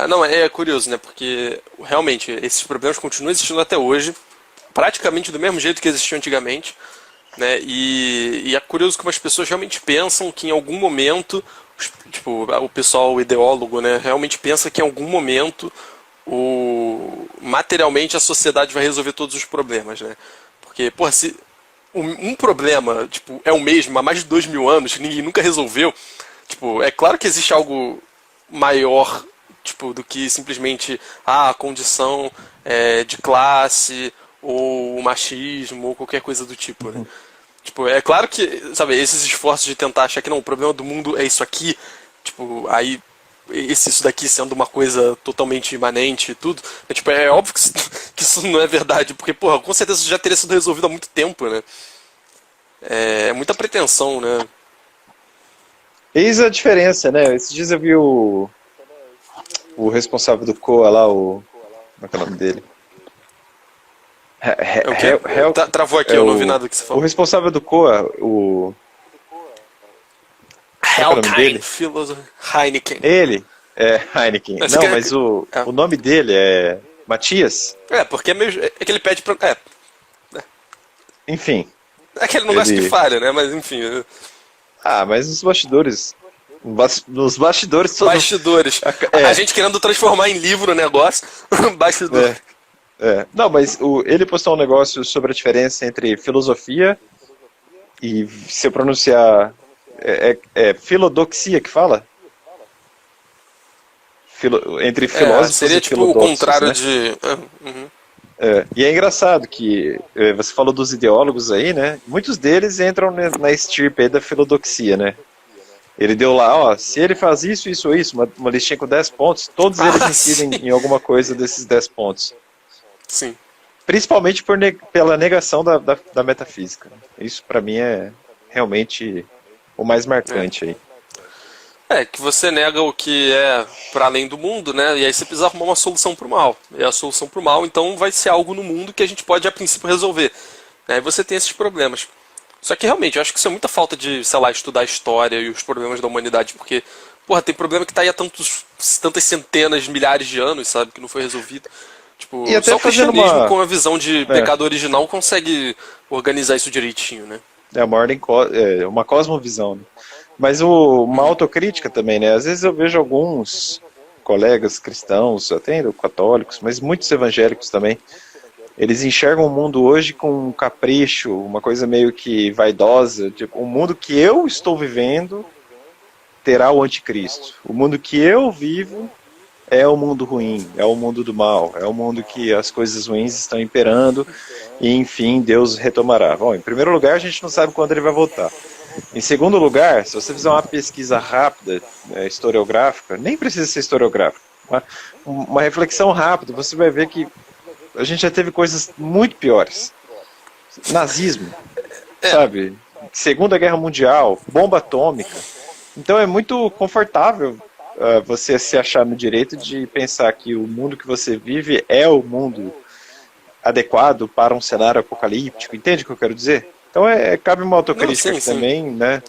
Não, é curioso, né? Porque, realmente, esses problemas continuam existindo até hoje, praticamente do mesmo jeito que existiam antigamente, né? E é curioso como as pessoas realmente pensam que em algum momento, tipo, o pessoal ideólogo, né, realmente pensa que em algum momento materialmente a sociedade vai resolver todos os problemas, né? Porque, porra, se um problema, tipo, é o mesmo há mais de 2000 anos, que ninguém nunca resolveu, tipo, é claro que existe algo maior, tipo, do que simplesmente a condição de classe ou o machismo ou qualquer coisa do tipo, né? Tipo, é claro que, sabe, esses esforços de tentar achar que não, o problema do mundo é isso aqui, tipo, aí isso daqui sendo uma coisa totalmente imanente e tudo, tipo, é óbvio que isso não é verdade, porque, porra, com certeza isso já teria sido resolvido há muito tempo, né? É muita pretensão, né? Eis a diferença, né? Esses dias eu vi o responsável do COA lá, como é que é o nome dele? É o quê? Travou aqui, é eu não ouvi nada que você o falou. responsável do COA, o. Qual é o nome Helkine, dele? Heineken. Ele é Heineken. Mas Não, mas é. o nome dele é Matias. Porque é meio. É que ele pede pra. Enfim. É que ele não gosta que falha, né? Mas enfim. Ah, mas os bastidores. Nos bastidores todo. Bastidores. A gente querendo transformar em livro o negócio. Bastidores. Não, mas ele postou um negócio sobre a diferença entre filosofia e, se eu pronunciar, filodoxia que fala? Entre filósofos seria e tipo o filodoxos, contrário né? de. E é engraçado que você falou dos ideólogos aí, né? Muitos deles entram na estirpe aí da filodoxia, né? Ele deu lá, ó, se ele faz isso, isso ou isso, uma listinha com 10 pontos, todos eles incidem em alguma coisa desses 10 pontos. Sim. Principalmente pela negação da metafísica. Isso pra mim é realmente o mais marcante aí. Que você nega o que é para além do mundo, né? E aí você precisa arrumar uma solução para o mal. E a solução para o mal, então, vai ser algo no mundo que a gente pode, a princípio, resolver. Aí você tem esses problemas. Só que, realmente, eu acho que isso é muita falta de, sei lá, estudar a história e os problemas da humanidade. Porque, porra, tem problema que tá aí há tantas centenas, milhares de anos, sabe? Que não foi resolvido. Tipo, E até só o fazendo cristianismo com a visão de É. pecado original consegue organizar isso direitinho, né? É uma ordem, uma cosmovisão, né? Mas uma autocrítica também, né? Às vezes eu vejo alguns colegas cristãos, até católicos, mas muitos evangélicos também, eles enxergam o mundo hoje com um capricho, uma coisa meio que vaidosa, tipo, o mundo que eu estou vivendo terá o anticristo. O mundo que eu vivo é o mundo ruim, é o mundo do mal, é o mundo que as coisas ruins estão imperando e, enfim, Deus retomará. Bom, em primeiro lugar, a gente não sabe quando ele vai voltar. Em segundo lugar, se você fizer uma pesquisa rápida, historiográfica, nem precisa ser historiográfica, uma reflexão rápida, você vai ver que a gente já teve coisas muito piores. Nazismo, sabe? Segunda Guerra Mundial, bomba atômica. Então é muito confortável você se achar no direito de pensar que o mundo que você vive é o mundo adequado para um cenário apocalíptico. Entende o que eu quero dizer? Então cabe uma autocrítica Sim. também, né?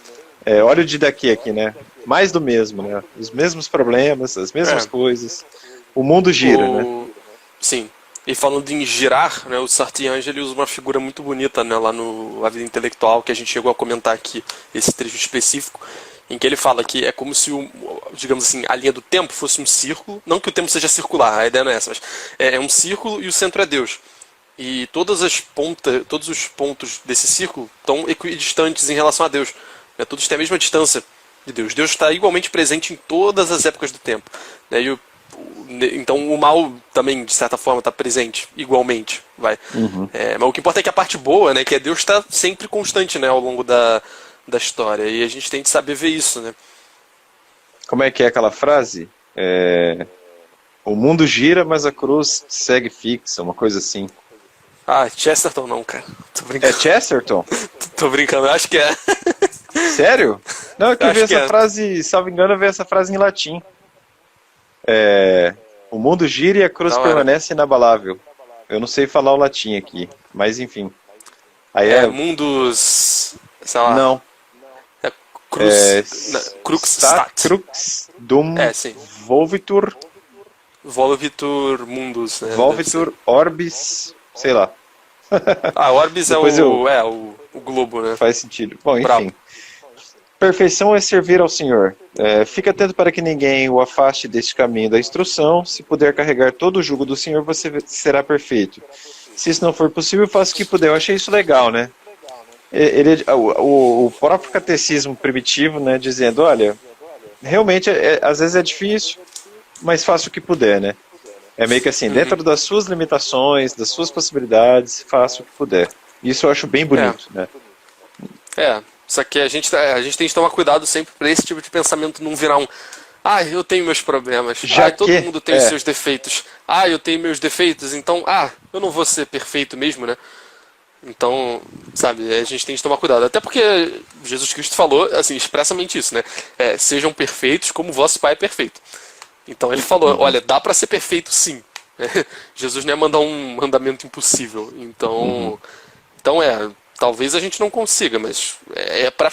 Olha o de daqui aqui, né? Mais do mesmo, né? Os mesmos problemas, as mesmas coisas. O mundo gira, né? Sim. E falando em girar, né, o Sartre-Ange ele usa uma figura muito bonita, né, lá no A Vida Intelectual, que a gente chegou a comentar aqui, esse trecho específico, em que ele fala que é como se, digamos assim, a linha do tempo fosse um círculo, não que o tempo seja circular, a ideia não é essa, mas é um círculo e o centro é Deus. E todos os pontos desse círculo estão equidistantes em relação a Deus. Né? Todos têm a mesma distância de Deus. Deus está igualmente presente em todas as épocas do tempo. Né? Então o mal também, de certa forma, está presente igualmente. Mas o que importa é que a parte boa, né, que é Deus está sempre constante, né, ao longo da história. E a gente tem de saber ver isso. Né? Como é que é aquela frase? O mundo gira, mas a cruz segue fixa, uma coisa assim. Chesterton não, cara. Tô brincando. É Chesterton? Tô brincando, acho que é. Sério? Não, eu vi essa que frase, salvo engano, eu vi essa frase em latim. O mundo gira e a cruz permanece inabalável. Eu não sei falar o latim aqui, mas enfim. Aí mundos... sei lá. Não. Crux stat. Crux dum sim. volvitur mundus. Né? Volvitur orbis, sei lá. Orbis é o globo, né? Faz sentido. Bom, enfim. Perfeição é servir ao Senhor. Fique atento para que ninguém o afaste deste caminho da instrução. Se puder carregar todo o jugo do Senhor, você será perfeito. Se isso não for possível, faça o que puder. Eu achei isso legal, né? O próprio catecismo primitivo, né, dizendo, olha, realmente às vezes é difícil, mas faça o que puder, né? É meio que assim, dentro das suas limitações, das suas possibilidades, faça o que puder. Isso eu acho bem bonito, né? Só que a gente tem que tomar cuidado sempre para esse tipo de pensamento não virar eu tenho meus problemas. Todo mundo tem os seus defeitos. Eu tenho meus defeitos, então, eu não vou ser perfeito mesmo, né? Então, sabe, a gente tem que tomar cuidado. Até porque Jesus Cristo falou, assim, expressamente isso, né? Sejam perfeitos como vosso Pai é perfeito. Então ele falou, olha, dá para ser perfeito sim. Jesus não ia mandar um mandamento impossível. Então talvez a gente não consiga, mas é pra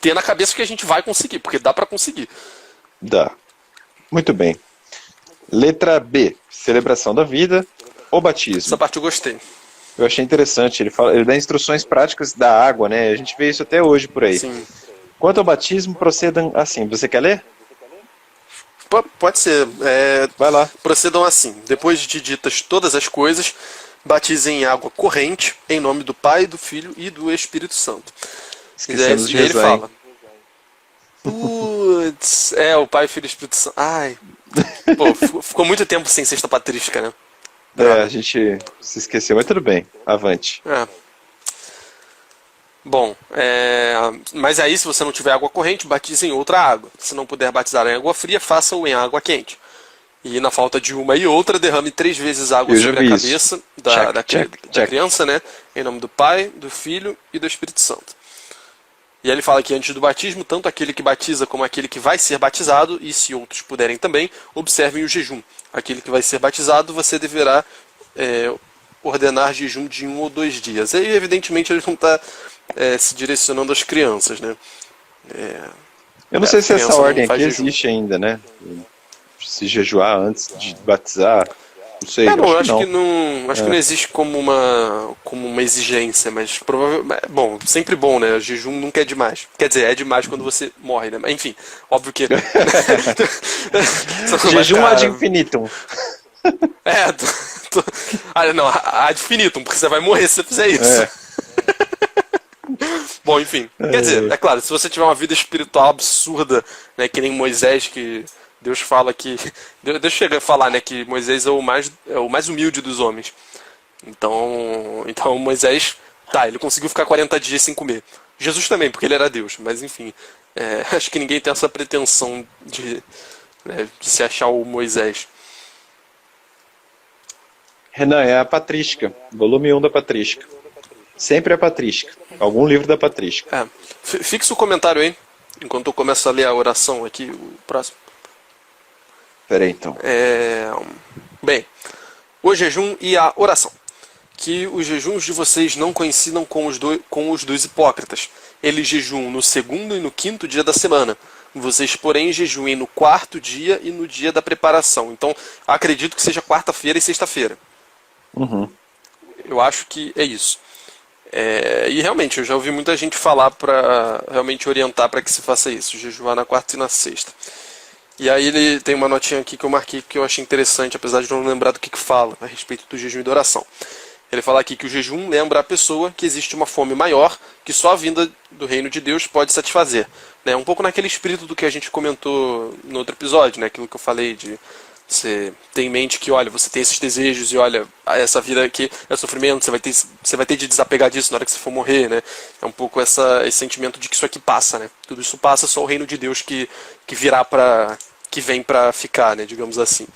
ter na cabeça que a gente vai conseguir, porque dá pra conseguir. Dá. Muito bem. Letra B, celebração da vida ou batismo. Essa parte eu gostei. Eu achei interessante, ele dá instruções práticas da água, né? A gente vê isso até hoje por aí. Sim. Quanto ao batismo, procedam assim. Você quer ler? Pode ser. Vai lá. Procedam assim. Depois de ditas todas as coisas, batizem em água corrente, em nome do Pai, do Filho e do Espírito Santo. Esquecemos de E ele rezar, hein? fala. Putz, o Pai, Filho e Espírito Santo. Ai. Pô, ficou muito tempo sem sexta patrística, né? A gente se esqueceu, mas tudo bem. Avante. Bom, mas aí se você não tiver água corrente, batize em outra água. Se não puder batizar em água fria, faça-o em água quente. E na falta de uma e outra, derrame 3 vezes água Eu já sobre vi a isso. cabeça da Check. criança, né? Em nome do Pai, do Filho e do Espírito Santo. E aí ele fala que antes do batismo, tanto aquele que batiza como aquele que vai ser batizado, e se outros puderem também, observem o jejum. Aquele que vai ser batizado, você deverá ordenar jejum de 1 ou 2 dias. E evidentemente ele não está se direcionando às crianças, né? Eu não sei se essa criança não ordem aqui faz jejum. existe ainda, né? Se jejuar antes de batizar. Não sei. Não, acho que não. acho que não existe como uma exigência, mas provavelmente. Bom, sempre bom, né? O jejum nunca é demais. Quer dizer, é demais quando você morre, né? Mas enfim, óbvio que. Jejum ad infinitum. Não, ad infinitum, porque você vai morrer se você fizer isso. Bom, enfim. Quer dizer, é claro, se você tiver uma vida espiritual absurda, né, que nem Moisés, que Deus fala que... Deus chega a falar, né, que Moisés é o mais humilde dos homens. Então Moisés, ele conseguiu ficar 40 dias sem comer. Jesus também, porque ele era Deus. Mas enfim, acho que ninguém tem essa pretensão de se achar o Moisés. Renan, é a patrística. Volume 1 da patrística. Sempre a patrística. Algum livro da patrística. Fixa o comentário aí, enquanto eu começo a ler a oração aqui, o próximo. Peraí, então. Bem, o jejum e a oração. Que os jejuns de vocês não coincidam com os dos hipócritas. Eles jejuam no 2º e no 5º dia da semana. Vocês, porém, jejuem no 4º dia e no dia da preparação. Então, acredito que seja quarta-feira e sexta-feira. Uhum. Eu acho que é isso. E realmente, eu já ouvi muita gente falar para realmente orientar para que se faça isso, jejuar na quarta e na sexta. E aí ele tem uma notinha aqui que eu marquei que eu achei interessante, apesar de não lembrar do que fala a respeito do jejum e da oração. Ele fala aqui que o jejum lembra a pessoa que existe uma fome maior que só a vinda do reino de Deus pode satisfazer. Um pouco naquele espírito do que a gente comentou no outro episódio, né? Aquilo que eu falei de você ter em mente que, olha, você tem esses desejos e, olha, essa vida aqui é sofrimento, você vai ter de desapegar disso na hora que você for morrer, né? É um pouco esse sentimento de que isso aqui passa, né? Tudo isso passa, só o reino de Deus que vem pra ficar, né? Digamos assim.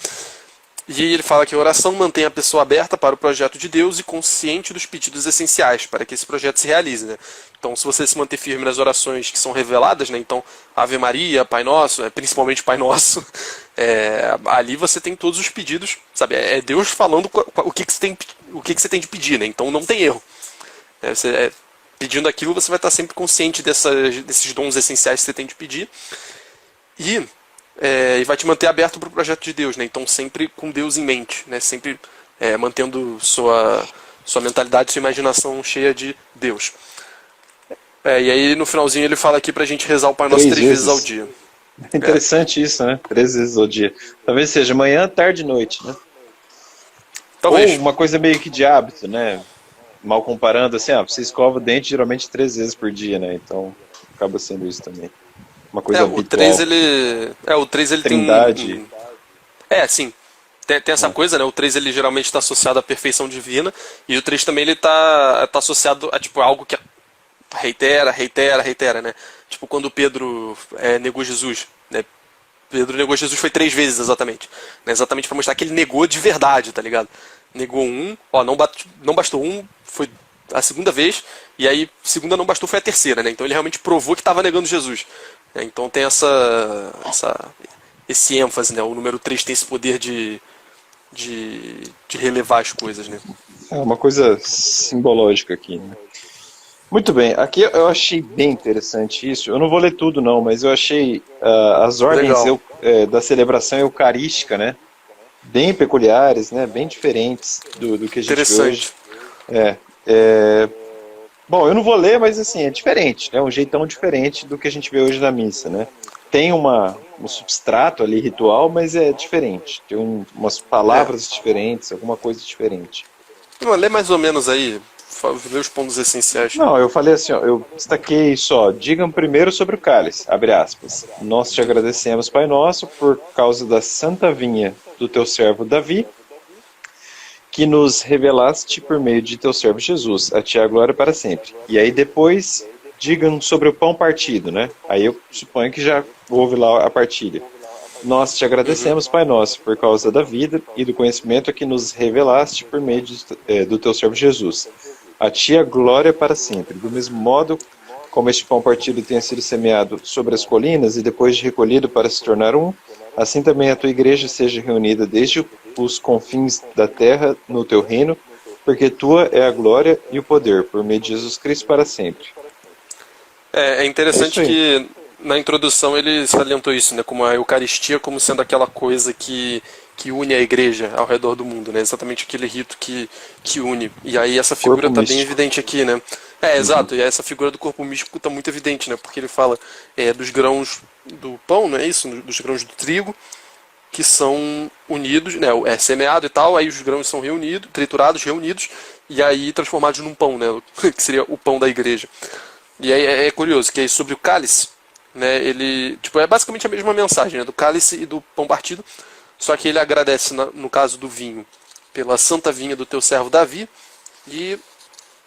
E ele fala que a oração mantém a pessoa aberta para o projeto de Deus e consciente dos pedidos essenciais para que esse projeto se realize, né? Então, se você se manter firme nas orações que são reveladas, né? Então, Ave Maria, Pai Nosso, principalmente Pai Nosso, ali você tem todos os pedidos, sabe? É Deus falando o que você tem de pedir, né? Então, não tem erro. Pedindo aquilo, você vai estar sempre consciente desses dons essenciais que você tem de pedir. E vai te manter aberto para o projeto de Deus, né? Então sempre com Deus em mente, né? Sempre mantendo sua mentalidade, sua imaginação cheia de Deus. E aí no finalzinho ele fala aqui pra gente rezar o Pai Nosso 3 vezes ao dia. É interessante isso, né? 3 vezes ao dia. Talvez seja manhã, tarde e noite, né? Talvez. Ou uma coisa meio que de hábito, né? Mal comparando, assim, você escova o dente geralmente 3 vezes por dia, né? Então acaba sendo isso também. Uma coisa habitual. O 3 ele Trindade. tem sim. Tem essa coisa, né? O 3 ele geralmente está associado à perfeição divina. E o 3 também ele tá associado a tipo algo que reitera, né? Tipo quando Pedro negou Jesus, né? Pedro negou Jesus foi 3 vezes exatamente. Né? Exatamente para mostrar que ele negou de verdade, tá ligado? Negou não bastou foi a segunda vez, e aí segunda não bastou, foi a terceira, né? Então ele realmente provou que estava negando Jesus. Então tem esse ênfase, né? O número 3 tem esse poder de de relevar as coisas, né? É uma coisa simbológica aqui, né? Muito bem, aqui eu achei bem interessante isso. Eu não vou ler tudo não, mas eu achei as ordens Legal. da celebração eucarística, né? Bem peculiares, né? Bem diferentes do que a gente vê hoje. Interessante. Bom, eu não vou ler, mas assim, é diferente, né? Um jeitão diferente do que a gente vê hoje na missa, né? Tem um substrato ali ritual, mas é diferente. Tem umas É. palavras diferentes, alguma coisa diferente. Não, lê mais ou menos aí, lê os pontos essenciais. Não, eu falei assim, ó, eu destaquei só, digam primeiro sobre o cálice, abre aspas. Nós te agradecemos, Pai Nosso, por causa da santa vinha do teu servo Davi, que nos revelaste por meio de teu servo Jesus, a ti a glória para sempre. E aí depois, digam sobre o pão partido, né? Aí eu suponho que já houve lá a partilha. Nós te agradecemos, Pai Nosso, por causa da vida e do conhecimento que nos revelaste por meio do teu servo Jesus. A ti a glória para sempre. Do mesmo modo como este pão partido tenha sido semeado sobre as colinas e depois de recolhido para se tornar um, assim também a tua igreja seja reunida desde os confins da terra no teu reino, porque tua é a glória e o poder, por meio de Jesus Cristo para sempre. É É isso interessante aí. que na introdução ele salientou isso, né, como a Eucaristia como sendo aquela coisa que une a igreja ao redor do mundo, né, exatamente aquele rito que une. E aí essa figura Corpo está bem místico. evidente aqui, né? É, exato, e essa figura do corpo místico está muito evidente, né, porque ele fala dos grãos do pão, não é isso? Dos grãos do trigo, que são unidos, né, é semeado e tal, aí os grãos são reunidos, triturados, reunidos, e aí transformados num pão, né, que seria o pão da igreja. E aí é curioso que aí sobre o cálice, né, ele, tipo, é basicamente a mesma mensagem, né, do cálice e do pão partido, só que ele agradece no caso do vinho pela santa vinha do teu servo Davi e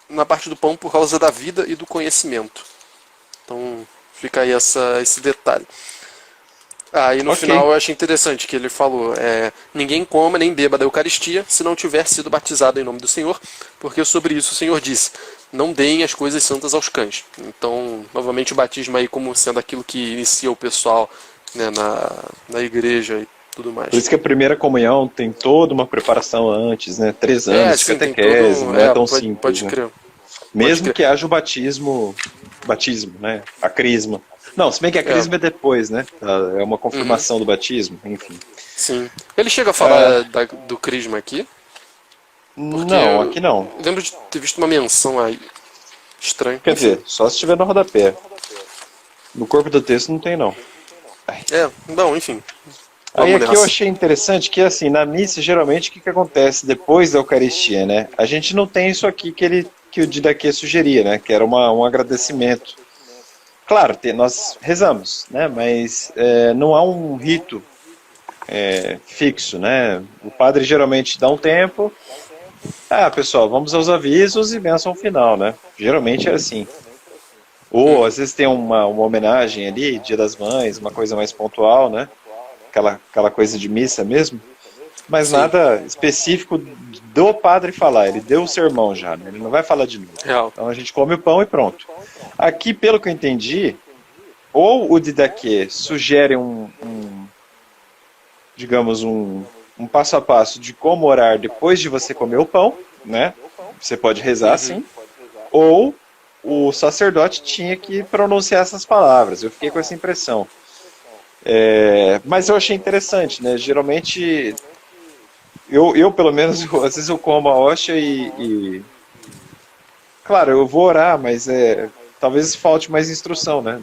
na parte do pão por causa da vida e do conhecimento. Então fica aí esse detalhe. E no Ok. final eu achei interessante que ele falou: ninguém coma nem beba da Eucaristia se não tiver sido batizado em nome do Senhor, porque sobre isso o Senhor disse: não deem as coisas santas aos cães. Então, novamente, o batismo aí como sendo aquilo que inicia o pessoal, né, na igreja e tudo mais. Por isso que a primeira comunhão tem toda uma preparação antes, né? 3 anos de Sim, tem catequese, todo. não é tão Pode simples, né? crer. Pode Mesmo crer. que haja o batismo, né? A crisma. Não, se bem que a É, crisma é depois, né? É uma uhum, confirmação do batismo, enfim. sim. Ele chega a Ah, falar do crisma aqui, porque não, eu aqui não. lembro de ter visto uma menção aí. Estranho. Quer Enfim. dizer, só se estiver no rodapé. No corpo do texto não tem, não. Bom, enfim. Aí Vamos aqui eu nessa. achei interessante que, assim, na missa, geralmente, o que acontece depois da Eucaristia, né? A gente não tem isso aqui que o Didaquê sugeria, né? Que era um agradecimento. Claro, nós rezamos, né? Mas não há um rito fixo, né? O padre geralmente dá um tempo. Pessoal, vamos aos avisos e bênção final, né? Geralmente é assim. Ou às vezes tem uma homenagem ali, Dia das Mães, uma coisa mais pontual, né? Aquela coisa de missa mesmo. Mas Sim, nada específico do padre falar. Ele deu o sermão já, né? Ele não vai falar de novo. real. Então a gente come o pão e pronto. Aqui, pelo que eu entendi, ou o Didaquê sugere digamos, um passo a passo de como orar depois de você comer o pão, né? Você pode rezar Uhum. assim, ou o sacerdote tinha que pronunciar essas palavras. Eu fiquei com essa impressão. Mas eu achei interessante, né? Geralmente, eu pelo menos, às vezes eu como a hóstia claro, eu vou orar, mas talvez falte mais instrução, né?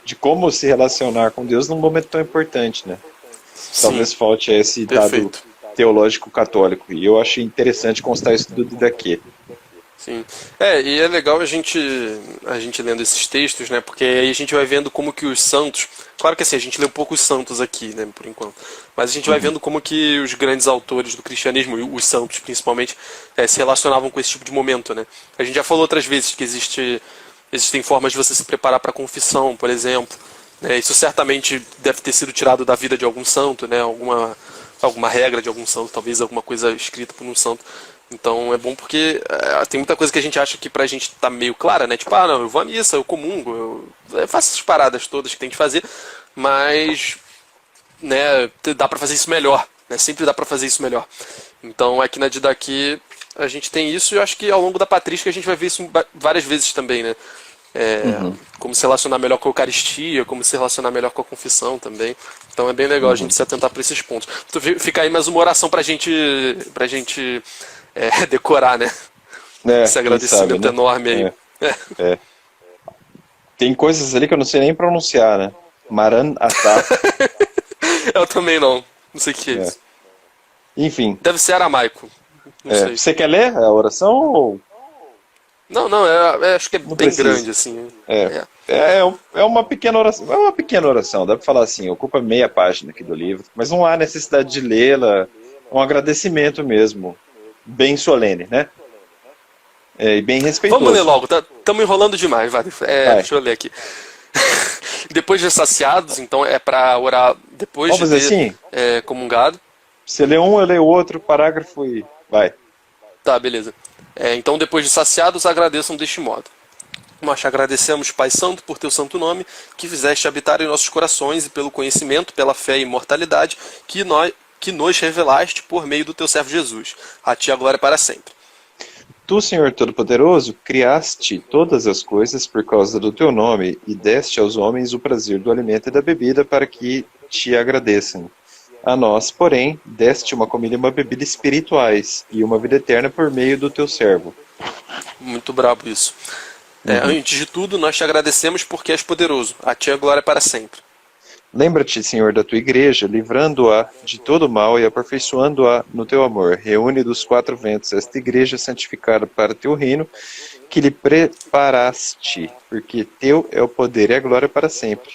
De como se relacionar com Deus num momento tão importante, né? Sim, Talvez falte esse dado perfeito. teológico católico. E eu achei interessante constar isso tudo daqui. Sim. E é legal a gente lendo esses textos, né? Porque aí a gente vai vendo como que os santos. Claro que assim, a gente lê poucos santos aqui, né, por enquanto. Mas a gente vai Uhum. vendo como que os grandes autores do cristianismo, e os santos principalmente, se relacionavam com esse tipo de momento, né? A gente já falou outras vezes que existem formas de você se preparar para a confissão, por exemplo. Né? Isso certamente deve ter sido tirado da vida de algum santo, né? Alguma regra de algum santo, talvez alguma coisa escrita por um santo. Então é bom porque tem muita coisa que a gente acha que pra gente tá meio clara, né? Tipo, não, eu vou à missa, eu comungo, eu faço essas paradas todas que tem que fazer, mas, né, dá pra fazer isso melhor, né? Sempre dá para fazer isso melhor. Então aqui na Didaquê a gente tem isso, e eu acho que ao longo da patrística a gente vai ver isso várias vezes também, né? Como se relacionar melhor com a Eucaristia, como se relacionar melhor com a confissão também. Então é bem legal a gente se atentar para esses pontos. Então, fica aí mais uma oração pra gente decorar, né? Esse Quem agradecimento sabe, né? enorme aí. Tem coisas ali que eu não sei nem pronunciar, né? Maranatá. Eu também não. Não sei o que é É. isso. Enfim, Deve ser aramaico. Não sei. você quer ler a oração ou... Não, acho que é bem precisa. grande, assim. É uma pequena oração. É uma pequena oração, dá pra falar assim, ocupa meia página aqui do livro, mas não há necessidade de lê-la, um agradecimento mesmo, bem solene, né? E bem respeitoso. Vamos ler logo, estamos enrolando demais, vai. Vai. Deixa eu ler aqui. Depois de saciados, então é para orar depois Vamos de fazer ter assim? comungado. Você lê um, eu leio o outro, parágrafo e vai. Tá, beleza. Então, depois de saciados, agradeçam deste modo. Nós te agradecemos, Pai Santo, por teu santo nome, que fizeste habitar em nossos corações e pelo conhecimento, pela fé e imortalidade que nos revelaste por meio do teu servo Jesus. A ti a glória para sempre. Tu, Senhor Todo-Poderoso, criaste todas as coisas por causa do teu nome e deste aos homens o prazer do alimento e da bebida para que te agradeçam. A nós, porém, deste uma comida e uma bebida espirituais e uma vida eterna por meio do teu servo. Muito brabo isso. Antes de tudo, nós te agradecemos porque és poderoso. A ti a glória para sempre. Lembra-te, Senhor, da tua igreja, livrando-a de todo mal e aperfeiçoando-a no teu amor. Reúne dos quatro ventos esta igreja santificada para teu reino, que lhe preparaste, porque teu é o poder e a glória para sempre.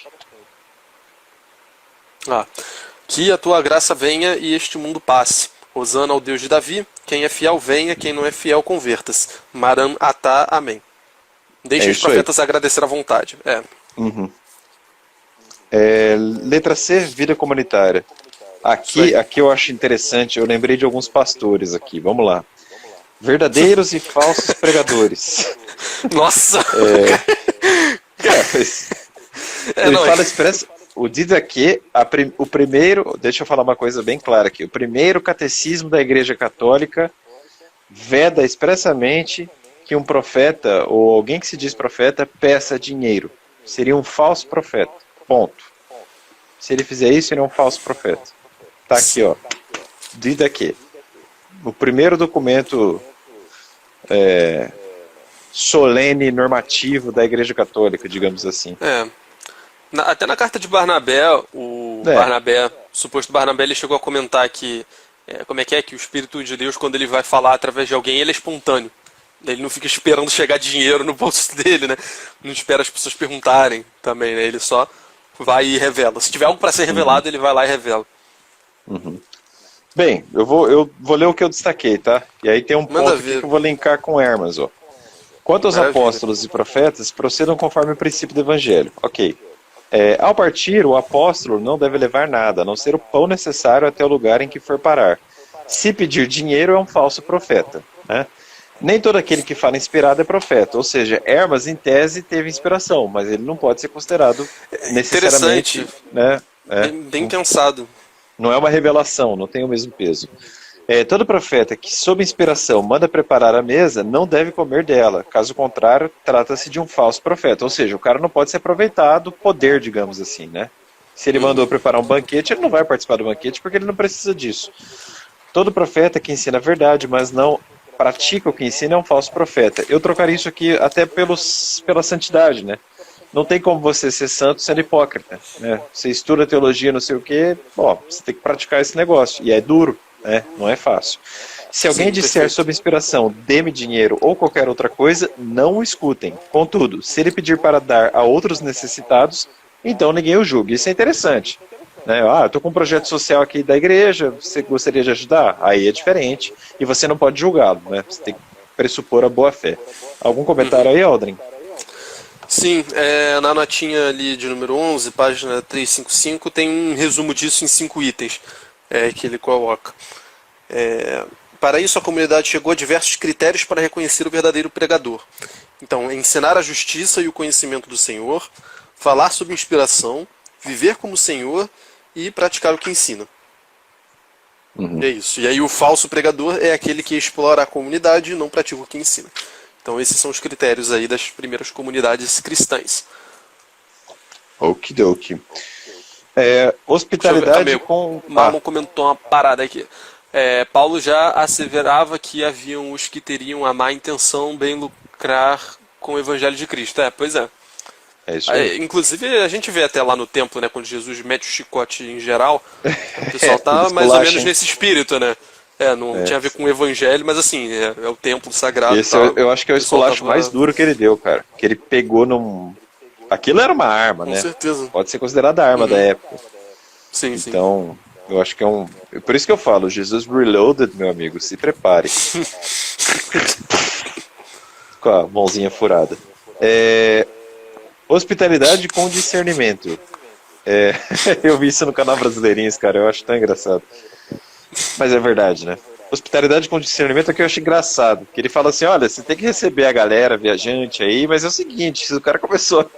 Que a tua graça venha e este mundo passe. Hosana ao Deus de Davi. Quem é fiel venha, quem não é fiel converta-se. Maran atá, amém. Deixe os isso aí. profetas agradecer à vontade. Letra C, vida comunitária. Aqui eu acho interessante, eu lembrei de alguns pastores aqui, vamos lá. Verdadeiros e falsos pregadores. Nossa! Ele fala expressa. O Didaquê, o primeiro, deixa eu falar uma coisa bem clara aqui, o primeiro catecismo da Igreja Católica veda expressamente que um profeta, ou alguém que se diz profeta, peça dinheiro. Seria um falso profeta. Ponto. Se ele fizer isso, ele é um falso profeta. Tá aqui, ó. Didaquê. O primeiro documento solene, normativo da Igreja Católica, digamos assim. Até na carta de Barnabé, o suposto Barnabé, ele chegou a comentar que como é que o Espírito de Deus, quando ele vai falar através de alguém, ele é espontâneo. Ele não fica esperando chegar dinheiro no bolso dele, né? Não espera as pessoas perguntarem também, né? Ele só vai e revela. Se tiver algo para ser revelado, ele vai lá e revela. Bem, eu vou ler o que eu destaquei, tá? E aí tem um ponto aqui que eu vou linkar com Hermas, ó. Quanto aos apóstolos e profetas, procedam conforme o princípio do Evangelho. Ok. Ao partir, o apóstolo não deve levar nada, a não ser o pão necessário até o lugar em que for parar. Se pedir dinheiro, é um falso profeta, né? Nem todo aquele que fala inspirado é profeta, ou seja, Hermas, em tese, teve inspiração, mas ele não pode ser considerado necessariamente... Né, bem pensado. Não é uma revelação, não tem o mesmo peso. Todo profeta que, sob inspiração, manda preparar a mesa, não deve comer dela. Caso contrário, trata-se de um falso profeta. Ou seja, o cara não pode se aproveitar do poder, digamos assim, né? Se ele mandou preparar um banquete, ele não vai participar do banquete porque ele não precisa disso. Todo profeta que ensina a verdade, mas não pratica o que ensina, é um falso profeta. Eu trocaria isso aqui até pela santidade, né? Não tem como você ser santo sendo hipócrita, né? Você estuda teologia, não sei o quê, você tem que praticar esse negócio. E é duro, né? Não é fácil. Se alguém disser sob inspiração, dê-me dinheiro ou qualquer outra coisa, não o escutem. Contudo, se ele pedir para dar a outros necessitados, então ninguém o julgue. Isso é interessante. Né? Eu estou com um projeto social aqui da igreja, você gostaria de ajudar? Aí é diferente. E você não pode julgá-lo, né? Você tem que pressupor a boa fé. Algum comentário aí, Aldrin? Sim, na notinha ali de número 11, página 355, tem um resumo disso em 5 itens que ele coloca. Para isso, a comunidade chegou a diversos critérios para reconhecer o verdadeiro pregador. Então, ensinar a justiça e o conhecimento do Senhor, falar sob inspiração, viver como o Senhor e praticar o que ensina. Uhum. É isso. E aí o falso pregador é aquele que explora a comunidade e não pratica o que ensina. Então esses são os critérios aí das primeiras comunidades cristãs. Okidoki. Deixa eu ver, Hospitalidade calma com... aí, Marlon comentou uma parada aqui. Paulo já asseverava que haviam os que teriam a má intenção bem lucrar com o evangelho de Cristo. Pois é. É isso aí. Inclusive, a gente vê até lá no templo, né, quando Jesus mete o chicote em geral, o pessoal tá tudo mais ou esculacha, menos hein? nesse espírito, né? Não tinha a ver com o evangelho, mas assim, é o templo sagrado. Esse e tal. eu acho que é o pessoal esculacho tava- mais duro que ele deu, cara. Que ele pegou num... Aquilo era uma arma, Com né? certeza. Pode ser considerada a arma da época. Sim, sim. Então, eu acho que é um... Por isso que eu falo, Jesus Reloaded, meu amigo, se prepare. Com a mãozinha furada. Hospitalidade com discernimento. Eu vi isso no canal Brasileirinhos, cara, eu acho tão engraçado. Mas é verdade, né? Hospitalidade com discernimento é que eu acho engraçado. Que ele fala assim, olha, você tem que receber a galera, viajante aí, mas é o seguinte, se o cara começou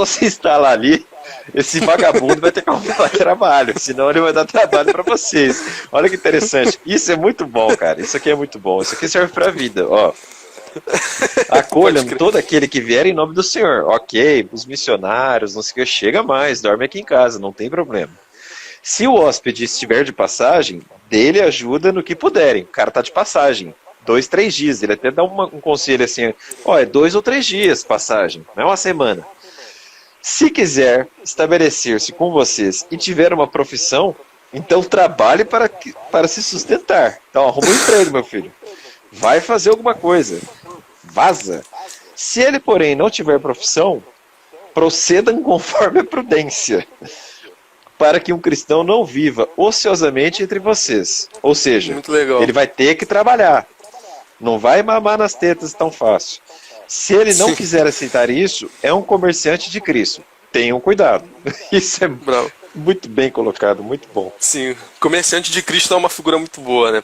a se instalar ali, esse vagabundo vai ter que arrumar trabalho, senão ele vai dar trabalho pra vocês. Olha que interessante. Isso é muito bom, cara. Isso aqui é muito bom. Isso aqui serve pra vida, ó. Acolham todo aquele que vier em nome do Senhor. Ok, os missionários, não sei o que, chega mais, dorme aqui em casa, não tem problema. Se o hóspede estiver de passagem, dele ajuda no que puderem. O cara tá de passagem, 2, 3 dias. Ele até dá um conselho assim, é 2 ou 3 dias passagem, não é uma semana. Se quiser estabelecer-se com vocês e tiver uma profissão, então trabalhe para se sustentar. Então arruma um emprego, meu filho. Vai fazer alguma coisa. Vaza. Se ele, porém, não tiver profissão, procedam conforme a prudência, para que um cristão não viva ociosamente entre vocês. Ou seja, Muito legal. ele vai ter que trabalhar. Não vai mamar nas tetas tão fácil. Se ele não quiser aceitar isso, é um comerciante de Cristo. Tenham cuidado. Isso é Bravo. muito bem colocado, muito bom. Sim, comerciante de Cristo é uma figura muito boa, né?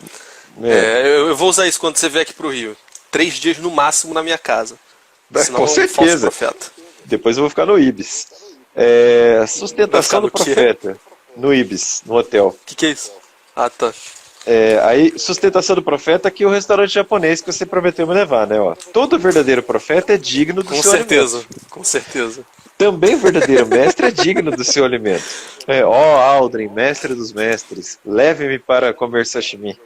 Eu vou usar isso quando você vier aqui pro Rio. 3 dias no máximo na minha casa. Senão Com é um falso certeza. profeta. Depois eu vou ficar no Ibis. Sustentação do Vai ficar no profeta. No Ibis, no hotel. O que é isso? Ah, tá. Aí, sustentação do profeta, que é o restaurante japonês que você prometeu me levar, né? Ó. Todo verdadeiro profeta é digno do Com seu certeza, alimento. com certeza. Também o verdadeiro mestre é digno do seu alimento. Aldrin, mestre dos mestres, leve-me para comer sashimi.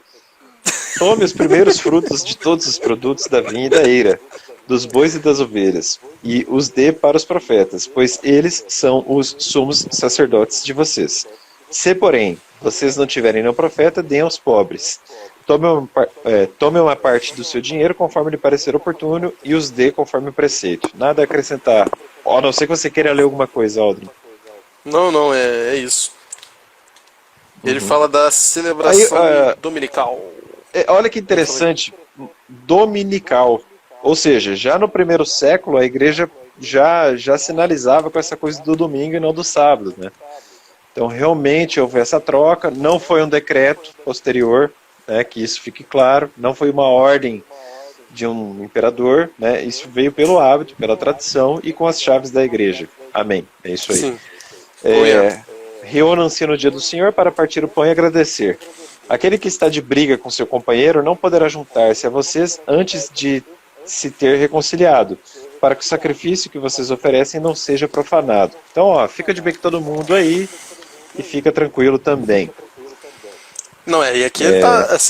Tome os primeiros frutos de todos os produtos da vinha e da eira, dos bois e das ovelhas, e os dê para os profetas, pois eles são os sumos sacerdotes de vocês. Se, porém, vocês não tiverem nenhum profeta, deem aos pobres. Tome uma parte do seu dinheiro conforme lhe parecer oportuno e os dê conforme o preceito. Nada a acrescentar. A não ser que você queira ler alguma coisa, Aldrin. Não, é isso. Ele fala da celebração dominical. Olha que interessante, dominical. Ou seja, já no primeiro século a igreja já sinalizava com essa coisa do domingo e não do sábado, né? Então realmente houve essa troca, não foi um decreto posterior, né, que isso fique claro, não foi uma ordem de um imperador, né, isso veio pelo hábito, pela tradição e com as chaves da igreja. Amém, é isso aí. Sim. Reúnam-se no dia do Senhor para partir o pão e agradecer. Aquele que está de briga com seu companheiro não poderá juntar-se a vocês antes de se ter reconciliado, para que o sacrifício que vocês oferecem não seja profanado. Então, fica de bem com todo mundo aí e fica tranquilo também. Não, e aqui ele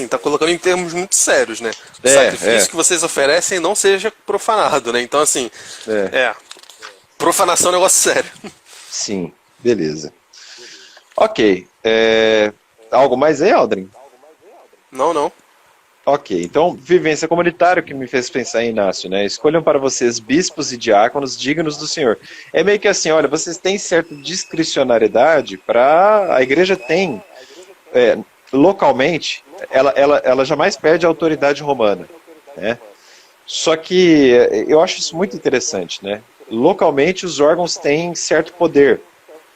tá colocando em termos muito sérios, né? O sacrifício que vocês oferecem não seja profanado, né? Então, assim, profanação é um negócio sério. Sim, beleza. Ok. Algo mais aí, Aldrin? Não. Ok, então, vivência comunitária, que me fez pensar em Inácio, né? Escolham para vocês bispos e diáconos dignos do Senhor. É meio que assim, olha, vocês têm certa discricionariedade para... A igreja tem, localmente, ela jamais perde a autoridade romana, né? Só que eu acho isso muito interessante, né? Localmente, os órgãos têm certo poder.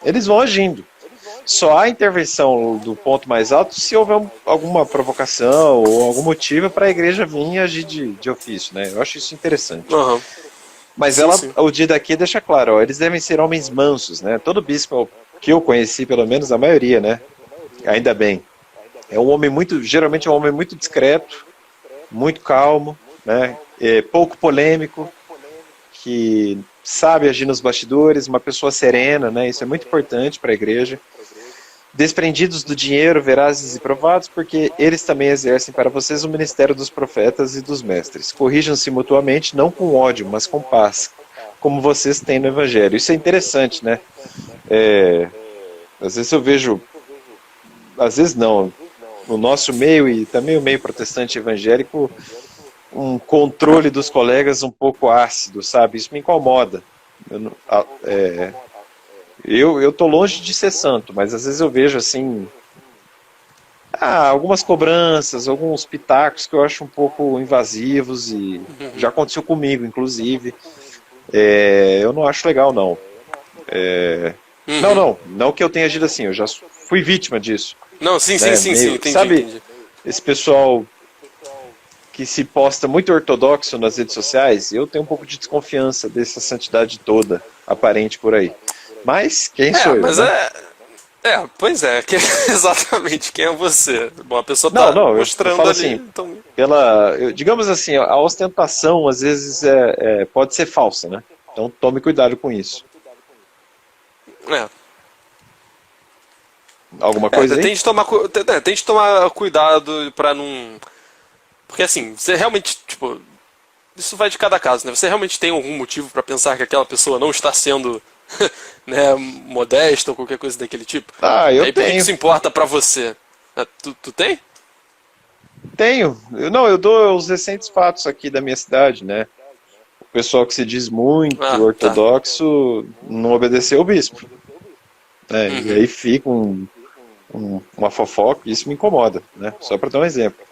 Eles vão agindo. Só há intervenção do ponto mais alto se houver alguma provocação ou algum motivo para a igreja vir e agir de ofício, né? Eu acho isso interessante. Uhum. Mas o dia daqui deixa claro, eles devem ser homens mansos, né? Todo bispo que eu conheci, pelo menos a maioria, né? Ainda bem, É um homem muito, geralmente é um homem muito discreto, muito calmo, né? Pouco polêmico, que sabe agir nos bastidores, uma pessoa serena, né? Isso é muito importante para a igreja. Desprendidos do dinheiro, verazes e provados, porque eles também exercem para vocês o ministério dos profetas e dos mestres. Corrijam-se mutuamente, não com ódio, mas com paz, como vocês têm no Evangelho. Isso é interessante, né? Às vezes eu vejo, às vezes não, no nosso meio e também o meio protestante evangélico, um controle dos colegas um pouco ácido, sabe? Isso me incomoda. Eu tô longe de ser santo, mas às vezes eu vejo assim, algumas cobranças, alguns pitacos que eu acho um pouco invasivos e já aconteceu comigo, inclusive. Eu não acho legal, não. Não que eu tenha agido assim, eu já fui vítima disso. Não, sim, Né? sim, entendi, sabe, entendi. esse pessoal que se posta muito ortodoxo nas redes sociais, eu tenho um pouco de desconfiança dessa santidade toda aparente por aí. Mas quem sou eu? Mas né? pois é, exatamente quem é você. Bom, a pessoa Não, tá não, eu mostrando falo ali, assim, então... digamos assim, a ostentação às vezes pode ser falsa, né? Então tome cuidado com isso. Alguma coisa aí? Tem de tomar cuidado pra não... Porque assim, você realmente, tipo... Isso vai de cada caso, né? Você realmente tem algum motivo pra pensar que aquela pessoa não está sendo... né, modesta ou qualquer coisa daquele tipo? Eu Aí por que tenho. isso importa pra você? Tu tem? Tenho. Eu dou os recentes fatos aqui da minha cidade, né? O pessoal que se diz muito ortodoxo não obedeceu o bispo. E aí fica uma fofoca e isso me incomoda, né? Só para dar um exemplo.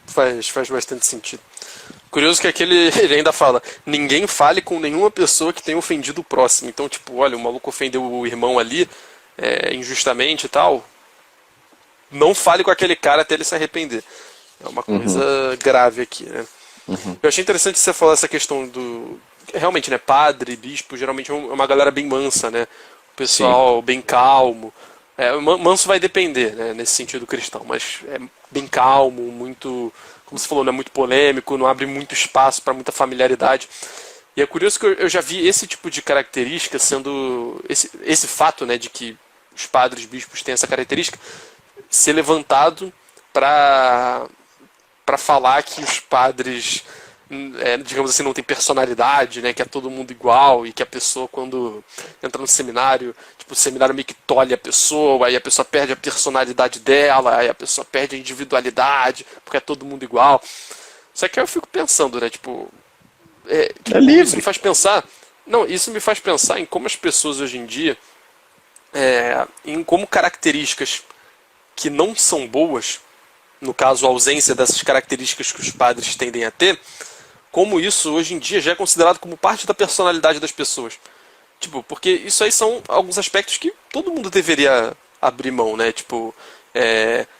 Faz bastante sentido. Curioso que ele ainda fala, ninguém fale com nenhuma pessoa que tenha ofendido o próximo. Então, tipo, olha, o maluco ofendeu o irmão ali, injustamente e tal. Não fale com aquele cara até ele se arrepender. É uma coisa grave aqui, né? Eu achei interessante você falar essa questão do... Realmente, né? Padre, bispo, geralmente é uma galera bem mansa, né? O pessoal bem calmo. Manso vai depender, né? Nesse sentido cristão, mas é bem calmo, muito... Como você falou, não é muito polêmico, não abre muito espaço para muita familiaridade. E é curioso que eu já vi esse tipo de característica sendo... Esse fato, né? De que os padres, bispos têm essa característica ser levantado para falar que os padres, digamos assim, não tem personalidade, né, que é todo mundo igual e que a pessoa quando entra no seminário, tipo, o seminário meio que tolhe a pessoa, aí a pessoa perde a personalidade dela, aí a pessoa perde a individualidade, porque é todo mundo igual. Só que aí eu fico pensando, né, tipo, isso me faz pensar, isso me faz pensar em como as pessoas hoje em dia, em como características que não são boas, no caso a ausência dessas características que os padres tendem a ter, como isso hoje em dia já é considerado como parte da personalidade das pessoas. Tipo, porque isso aí são alguns aspectos que todo mundo deveria abrir mão, né? Tipo,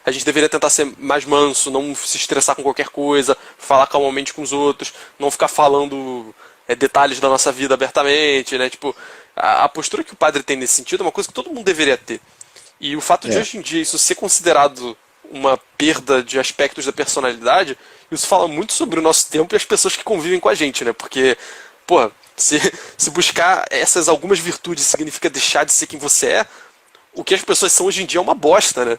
a gente deveria tentar ser mais manso, não se estressar com qualquer coisa, falar calmamente com os outros, não ficar falando detalhes da nossa vida abertamente, né? Tipo, a postura que o padre tem nesse sentido é uma coisa que todo mundo deveria ter. E o fato de hoje em dia isso ser considerado uma perda de aspectos da personalidade, isso fala muito sobre o nosso tempo e as pessoas que convivem com a gente, né? Porque, porra, se buscar essas algumas virtudes significa deixar de ser quem você é, o que as pessoas são hoje em dia é uma bosta, né?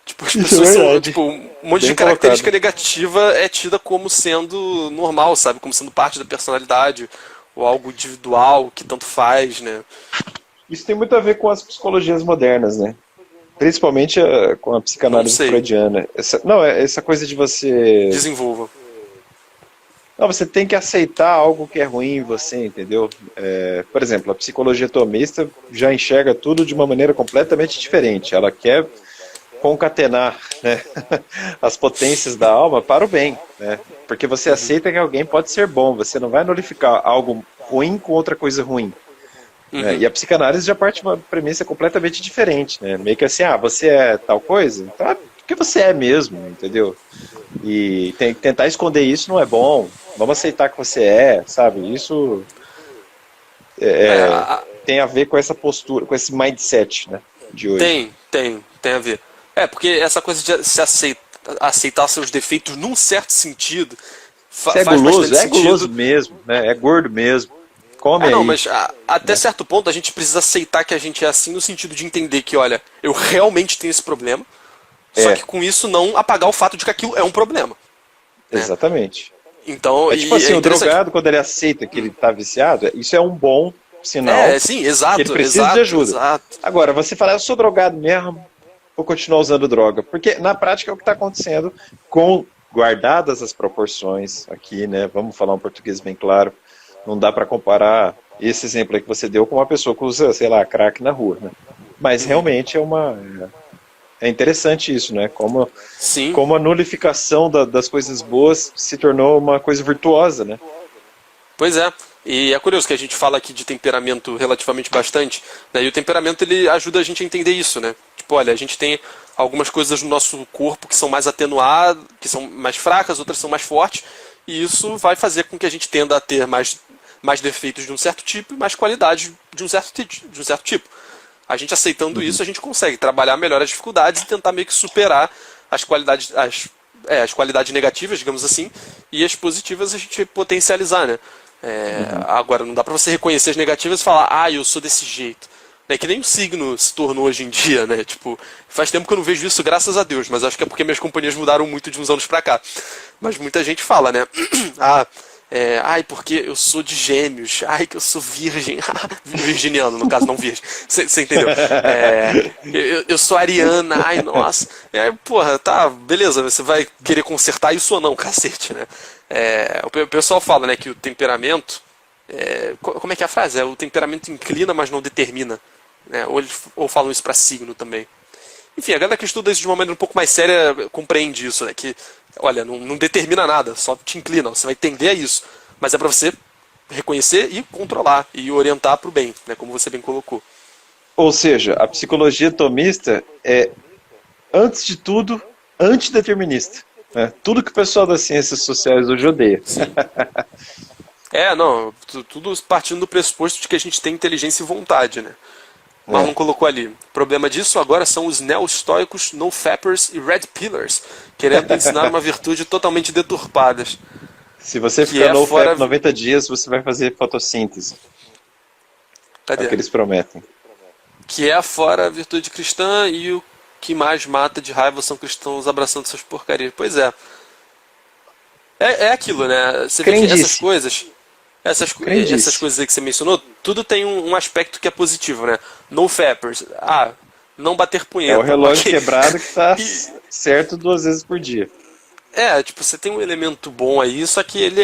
Tipo, as pessoas são, tipo, um monte de característica negativa é tida como sendo normal, sabe? Como sendo parte da personalidade, ou algo individual que tanto faz, né? Isso tem muito a ver com as psicologias modernas, né? Principalmente com a psicanálise freudiana. Essa coisa de você... Desenvolva. Não, você tem que aceitar algo que é ruim em você, entendeu? Por exemplo, a psicologia tomista já enxerga tudo de uma maneira completamente diferente. Ela quer concatenar, né, as potências da alma para o bem, né? Porque você aceita que alguém pode ser bom, você não vai nullificar algo ruim com outra coisa ruim. E a psicanálise já parte de uma premissa completamente diferente, né? Meio que assim, você é tal coisa, então porque você é mesmo, entendeu? E tentar esconder isso não é bom. Vamos aceitar que você sabe? Isso tem a ver com essa postura, com esse mindset, né, de hoje. Tem a ver. Porque essa coisa de se aceitar seus defeitos num certo sentido Se é faz guloso, bastante é guloso sentido. mesmo, né? É gordo mesmo. Come Não, aí. mas até certo ponto a gente precisa aceitar que a gente é assim no sentido de entender que, olha, eu realmente tenho esse problema, só É. que com isso não apagar o fato de que aquilo é um problema. Né? Exatamente. Então, É tipo assim, é o interessante. drogado, quando ele aceita que ele tá viciado, isso é um bom sinal Sim, que exato, ele precisa exato, de ajuda. exato. Agora, você fala, eu sou drogado mesmo, vou continuar usando droga. Porque na prática é o que está acontecendo, com guardadas as proporções aqui, né? Vamos falar um português bem claro. Não dá para comparar esse exemplo aí que você deu com uma pessoa que usa, sei lá, crack na rua, né? Mas realmente é interessante isso, né? Sim. Como a nulificação das coisas boas se tornou uma coisa virtuosa, né? Pois é. E é curioso que a gente fala aqui de temperamento relativamente bastante, né? E o temperamento ele ajuda a gente a entender isso, né? Tipo, olha, a gente tem algumas coisas no nosso corpo que são mais atenuadas, que são mais fracas, outras são mais fortes, e isso vai fazer com que a gente tenda a ter mais defeitos de um certo tipo e mais qualidade de um certo tipo. A gente aceitando isso, a gente consegue trabalhar melhor as dificuldades e tentar meio que superar as qualidades, as qualidades negativas, digamos assim, e as positivas a gente potencializar, né? Agora, não dá pra você reconhecer as negativas e falar, eu sou desse jeito. É que nem o signo se tornou hoje em dia, né? Tipo, faz tempo que eu não vejo isso, graças a Deus, mas acho que é porque minhas companhias mudaram muito de uns anos pra cá. Mas muita gente fala, né? Porque eu sou de Gêmeos, que eu sou virgem, virginiano, no caso, não virgem, você entendeu? Eu sou ariana, nossa. Porra, tá, beleza, você vai querer consertar isso ou não, cacete, né? O pessoal fala, né, que o temperamento, como é que é a frase? O temperamento inclina, mas não determina, né? Ou falam isso pra signo também. Enfim, a galera que estuda isso de uma maneira um pouco mais séria compreende isso, né? Que, olha, não determina nada, só te inclina, você vai tender a isso. Mas é pra você reconhecer e controlar, e orientar pro bem, né? Como você bem colocou. Ou seja, a psicologia tomista é, antes de tudo, antideterminista. Né? Tudo que o pessoal das ciências sociais hoje odeia. Tudo partindo do pressuposto de que a gente tem inteligência e vontade, né? Marlon colocou ali. O problema disso agora são os neo-estoicos, no-fappers e red pillars, querendo ensinar uma virtude totalmente deturpada. Se você ficar no FAP 90 dias, você vai fazer fotossíntese. Cadê? É o que eles prometem. Que é fora a virtude cristã e o que mais mata de raiva são cristãos abraçando essas porcarias. Pois é. É aquilo, né? Você vê que essas coisas aí que você mencionou, tudo tem um aspecto que é positivo, né? No fappers. Não bater punheta. É o relógio ok. quebrado que tá certo 2 vezes por dia. Tipo, você tem um elemento bom aí, só que ele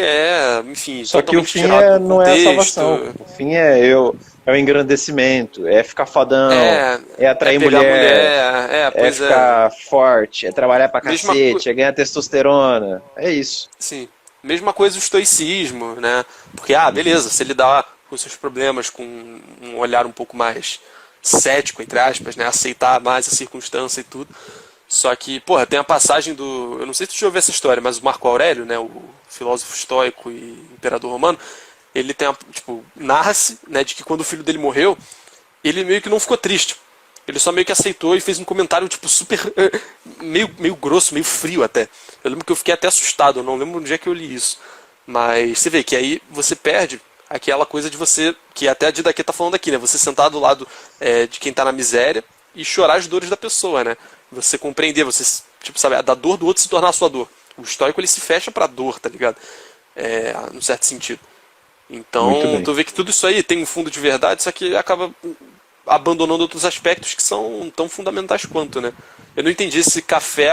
enfim, só que o fim tirado do não é a contexto. salvação. O fim é o engrandecimento, é ficar fodão, é atrair mulher, pois ficar forte, é trabalhar pra Mesma cacete, é ganhar testosterona. É isso. Sim. Mesma coisa o estoicismo, né? Porque, beleza, se ele dá com seus problemas com um olhar um pouco mais cético, entre aspas, né? Aceitar mais a circunstância e tudo. Só que, porra, tem a passagem do... Eu não sei se tu já ouviu essa história, mas o Marco Aurélio, né? O filósofo estoico e imperador romano, ele tem, narra-se, né? De que quando o filho dele morreu, ele meio que não ficou triste. Ele só meio que aceitou e fez um comentário, super... meio grosso, meio frio até. Eu lembro que eu fiquei até assustado, eu não lembro onde é que eu li isso. Mas você vê que aí você perde aquela coisa de você... Que até a Didaquê tá falando aqui, né? Você sentar do lado de quem tá na miséria e chorar as dores da pessoa, né? Você compreender, você, sabe, da dor do outro se tornar a sua dor. O estoico, ele se fecha pra dor, tá ligado? Num certo sentido. Então, tu vê que tudo isso aí tem um fundo de verdade, só que acaba abandonando outros aspectos que são tão fundamentais quanto, né? Eu não entendi esse café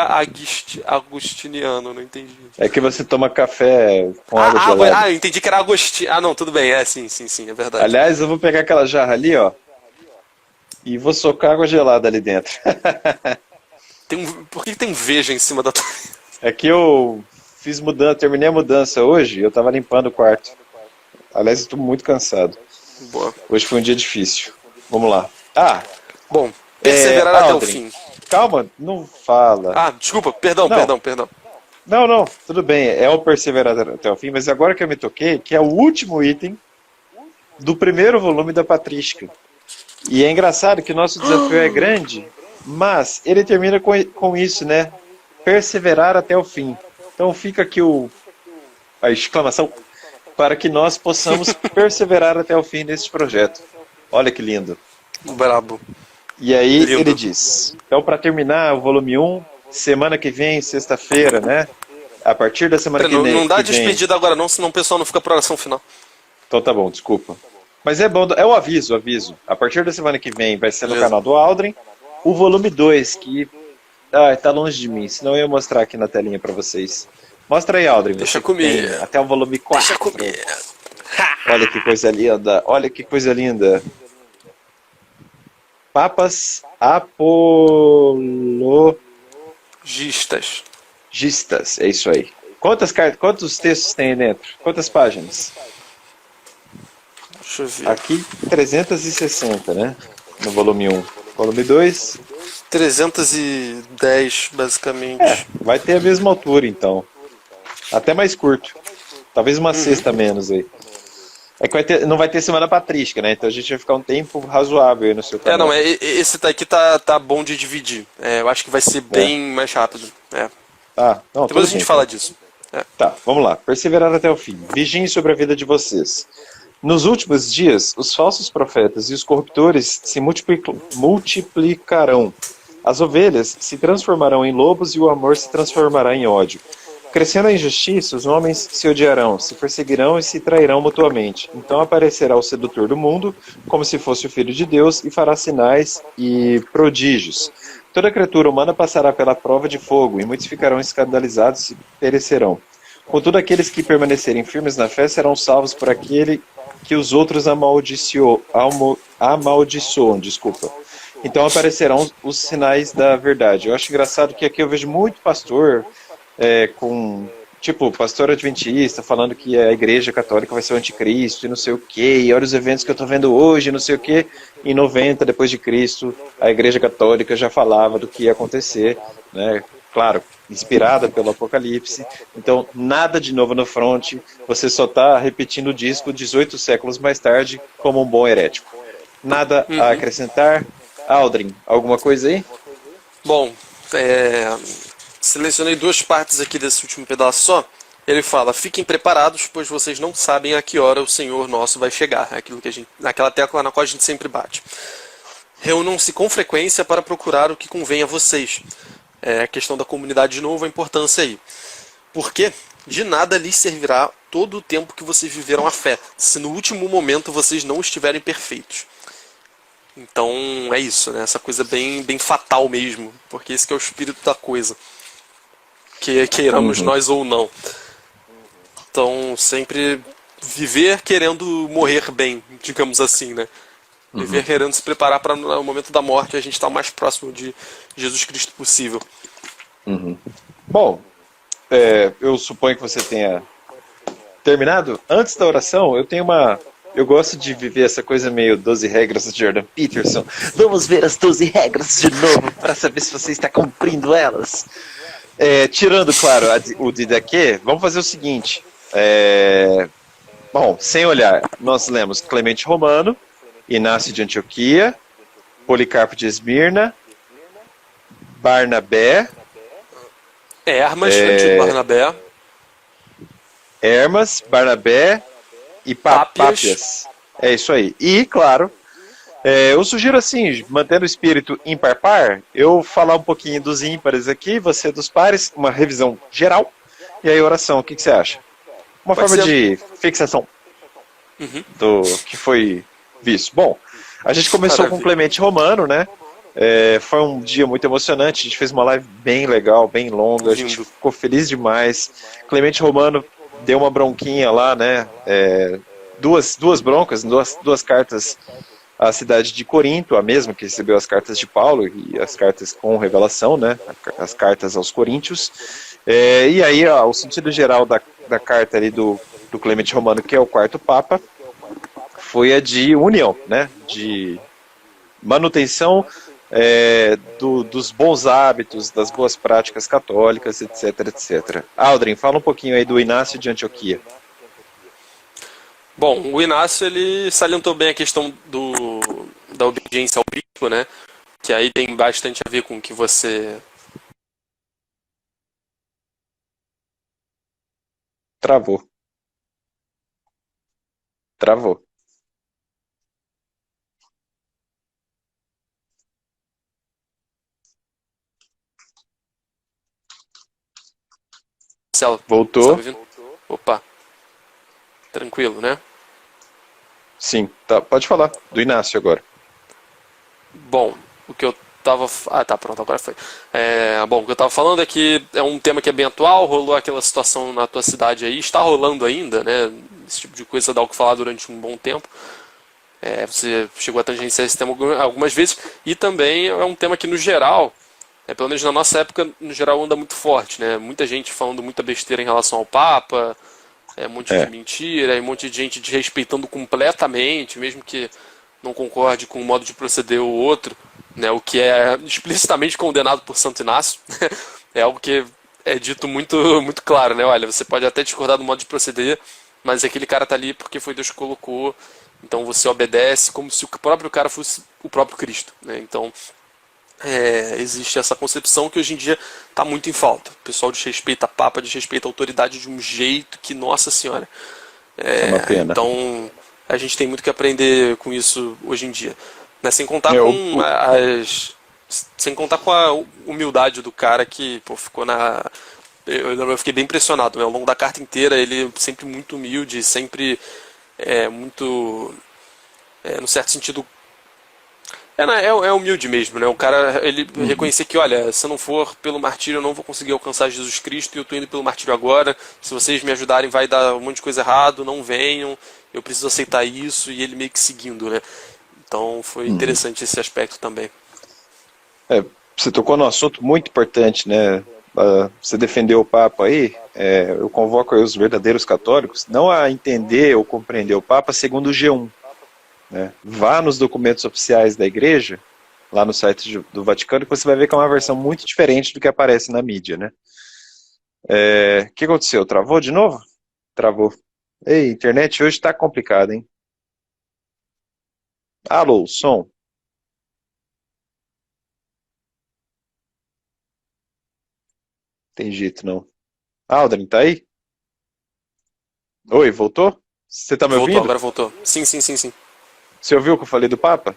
agostiniano, não entendi. É que você toma café com água gelada. Eu entendi que era agostinho. Não, tudo bem, sim, é verdade. Aliás, eu vou pegar aquela jarra ali, ó, e vou socar água gelada ali dentro. Por que tem veja em cima da tua... É que eu terminei a mudança hoje, eu tava limpando o quarto. Aliás, eu tô muito cansado. Boa. Hoje foi um dia difícil. Vamos lá. Bom, perseverar até o fim. Calma, não fala. Desculpa, perdão. Não, tudo bem, é o perseverar até o fim, mas agora que eu me toquei, que é o último item do primeiro volume da Patrística. E é engraçado que nosso desafio é grande, Mas ele termina com isso, né? Perseverar até o fim. Então fica aqui a exclamação para que nós possamos perseverar até o fim nesse projeto. Olha que lindo. Brabo. E aí Lindo. ele diz, então para terminar o volume 1, semana que vem, sexta-feira, né? A partir da semana que vem... Não dá despedida agora não, senão o pessoal não fica pra oração final. Então tá bom, desculpa. Mas é bom, é o aviso. A partir da semana que vem vai ser no canal do Aldrin. O volume 2, que... tá longe de mim, senão eu ia mostrar aqui na telinha pra vocês. Mostra aí, Aldrin. Deixa comigo. Até o volume 4. Deixa comigo. Olha que coisa linda, olha que coisa linda. Papas apologistas. É isso aí. Quantos textos tem aí dentro? Quantas páginas? Deixa eu ver. Aqui 360, né? No volume 1. Volume 2. 310, basicamente. Vai ter a mesma altura, então. Até mais curto. Talvez uma sexta menos aí. É que não vai ter semana patrística, né? Então a gente vai ficar um tempo razoável aí no seu canal. Esse daqui tá bom de dividir. Eu acho que vai ser bem mais rápido. Depois a gente fala disso. Tá, vamos lá. Perseverar até o fim. Vigiem sobre a vida de vocês. Nos últimos dias, os falsos profetas e os corruptores se multiplicarão. As ovelhas se transformarão em lobos e o amor se transformará em ódio. Crescendo a injustiça, os homens se odiarão, se perseguirão e se trairão mutuamente. Então aparecerá o sedutor do mundo, como se fosse o Filho de Deus, e fará sinais e prodígios. Toda criatura humana passará pela prova de fogo, e muitos ficarão escandalizados e perecerão. Contudo, aqueles que permanecerem firmes na fé serão salvos por aquele que os outros amaldiçoam. Então aparecerão os sinais da verdade. Eu acho engraçado que aqui eu vejo muito pastor... pastor adventista falando que a igreja católica vai ser o anticristo e não sei o que, e olha os eventos que eu estou vendo hoje, não sei o que. Em 90 depois de Cristo, a igreja católica já falava do que ia acontecer, né? Claro, inspirada pelo Apocalipse. Então, nada de novo no fronte, você só está repetindo o disco 18 séculos mais tarde como um bom herético. Nada a acrescentar. Aldrin, alguma coisa aí? Bom, selecionei duas partes aqui desse último pedaço só. Ele fala: fiquem preparados, pois vocês não sabem a que hora o Senhor nosso vai chegar. É aquilo que naquela tecla na qual a gente sempre bate. Reúnam-se com frequência para procurar o que convém a vocês. A questão da comunidade de novo, a importância aí. Porque de nada lhes servirá todo o tempo que vocês viveram a fé, se no último momento vocês não estiverem perfeitos. Então é isso, né? Essa coisa bem, bem fatal mesmo, porque esse que é o espírito da coisa. Queiramos nós ou não. Então, sempre viver querendo morrer bem, digamos assim, né? Viver querendo se preparar para no momento da morte a gente estar o mais próximo de Jesus Cristo possível. Bom, eu suponho que você tenha terminado. Antes da oração, eu gosto de viver essa coisa meio 12 regras de Jordan Peterson. Vamos ver as 12 regras de novo para saber se você está cumprindo elas. Tirando, claro, o Didaquê, vamos fazer o seguinte. Bom, sem olhar, nós lemos Clemente Romano, Inácio de Antioquia, Policarpo de Esmirna, Barnabé, Hermas, antigo Barnabé. Hermas, Barnabé e Pápias. É isso aí. E, claro, eu sugiro assim, mantendo o espírito ímpar-par, eu falar um pouquinho dos ímpares aqui, você dos pares, uma revisão geral, e aí oração. O que você acha? Uma forma de fixação do que foi visto. Bom, a gente começou com Clemente Romano, né? Foi um dia muito emocionante, a gente fez uma live bem legal, bem longa, a gente ficou feliz demais. Clemente Romano deu uma bronquinha lá, né? Duas broncas, duas cartas à cidade de Corinto, a mesma que recebeu as cartas de Paulo e as cartas com revelação, né? As cartas aos Coríntios. E aí, o sentido geral da carta ali do Clemente Romano, que é o quarto Papa, foi a de união, né? De manutenção dos bons hábitos, das boas práticas católicas, etc, etc. Aldrin, fala um pouquinho aí do Inácio de Antioquia. Bom, o Inácio ele salientou bem a questão da obediência ao bispo, né? que aí tem bastante a ver com o que você... Travou. Travou. Marcelo, tá me Voltou? ouvindo? Opa, tranquilo, né? Sim. Tá, pode falar. Do Inácio agora. Bom, o que eu tava. Ah, tá, pronto, agora foi. Bom, o que eu tava falando é que é um tema que é bem atual, rolou aquela situação na tua cidade aí, está rolando ainda, né? Esse tipo de coisa dá o que falar durante um bom tempo. Você chegou a tangenciar esse tema algumas vezes, e também é um tema que, no geral, pelo menos na nossa época, no geral, anda muito forte, né? Muita gente falando muita besteira em relação ao Papa, um monte de É. mentira, um monte de gente desrespeitando completamente, mesmo que não concorde com o modo de proceder o outro, né, o que é explicitamente condenado por Santo Inácio. É algo que é dito muito, muito claro, né? Olha, você pode até discordar do modo de proceder, mas aquele cara tá ali porque foi Deus que colocou, então você obedece como se o próprio cara fosse o próprio Cristo, né? Então, existe essa concepção que hoje em dia está muito em falta. O pessoal desrespeita a Papa, desrespeita a autoridade de um jeito que, nossa senhora. É uma pena. Então, a gente tem muito que aprender com isso hoje em dia. Né? Sem contar É, com sem contar com a humildade do cara que, pô, ficou na... Eu fiquei bem impressionado, né? Ao longo da carta inteira, ele sempre muito humilde, sempre muito, no certo sentido, é humilde mesmo, né? O cara, ele reconhecer que, olha, se eu não for pelo martírio, eu não vou conseguir alcançar Jesus Cristo, e eu tô indo pelo martírio agora. Se vocês me ajudarem, vai dar um monte de coisa errado, não venham, eu preciso aceitar isso, e ele meio que seguindo, né? Então foi interessante esse aspecto também. Você tocou num assunto muito importante, né? Você defendeu o Papa aí, eu convoco aí os verdadeiros católicos, não a entender ou compreender o Papa segundo o G1, né? Vá nos documentos oficiais da igreja, lá no site do Vaticano, que você vai ver que é uma versão muito diferente do que aparece na mídia, né? O que aconteceu? Travou de novo? Travou. Ei, internet hoje tá complicado, hein? Alô, som? Tem jeito não. Aldrin, tá aí? Oi, voltou? Você tá me Voltou, ouvindo? agora voltou. Sim, sim, sim, sim. Você ouviu o que eu falei do Papa?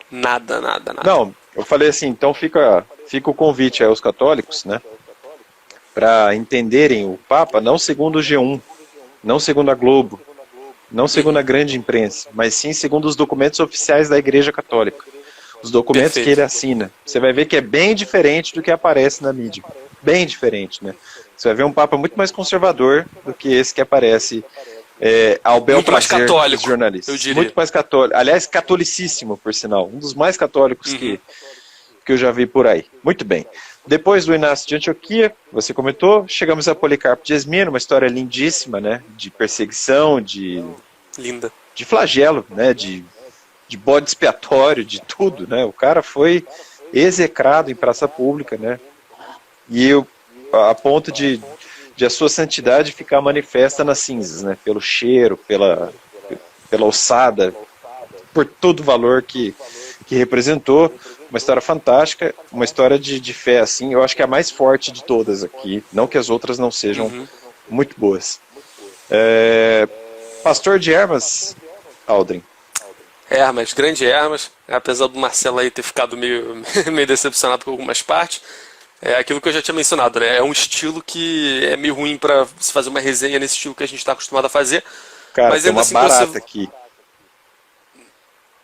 Nada, nada, nada. Não, eu falei assim, então fica o convite aí aos católicos, né, para entenderem o Papa não segundo o G1, não segundo a Globo, não segundo a grande imprensa, mas sim segundo os documentos oficiais da Igreja Católica, os documentos Perfeito. que ele assina. Você vai ver que é bem diferente do que aparece na mídia, bem diferente, né? Você vai ver um Papa muito mais conservador do que esse que aparece ao bel Muito mais prazer católico, dos jornalistas. eu diria. Muito mais católico. Aliás, catolicíssimo, por sinal. Um dos mais católicos que eu já vi por aí. Muito bem. Depois do Inácio de Antioquia, você comentou, chegamos a Policarpo de Esmina, uma história lindíssima, né? De perseguição, Linda. de flagelo, né? De bode expiatório, de tudo, né? O cara foi execrado em praça pública, né? E a ponto de a sua santidade ficar manifesta nas cinzas, né? Pelo cheiro, pela ossada, por todo o valor que representou. Uma história fantástica, uma história de fé, assim, eu acho que é a mais forte de todas aqui, não que as outras não sejam muito boas. Pastor de Hermas, Aldrin. Hermas, grande Hermas, apesar do Marcelo aí ter ficado meio decepcionado com algumas partes, é aquilo que eu já tinha mencionado, né? É um estilo que é meio ruim para se fazer uma resenha nesse estilo que a gente está acostumado a fazer. Cara, mas tem ainda uma assim barata você... aqui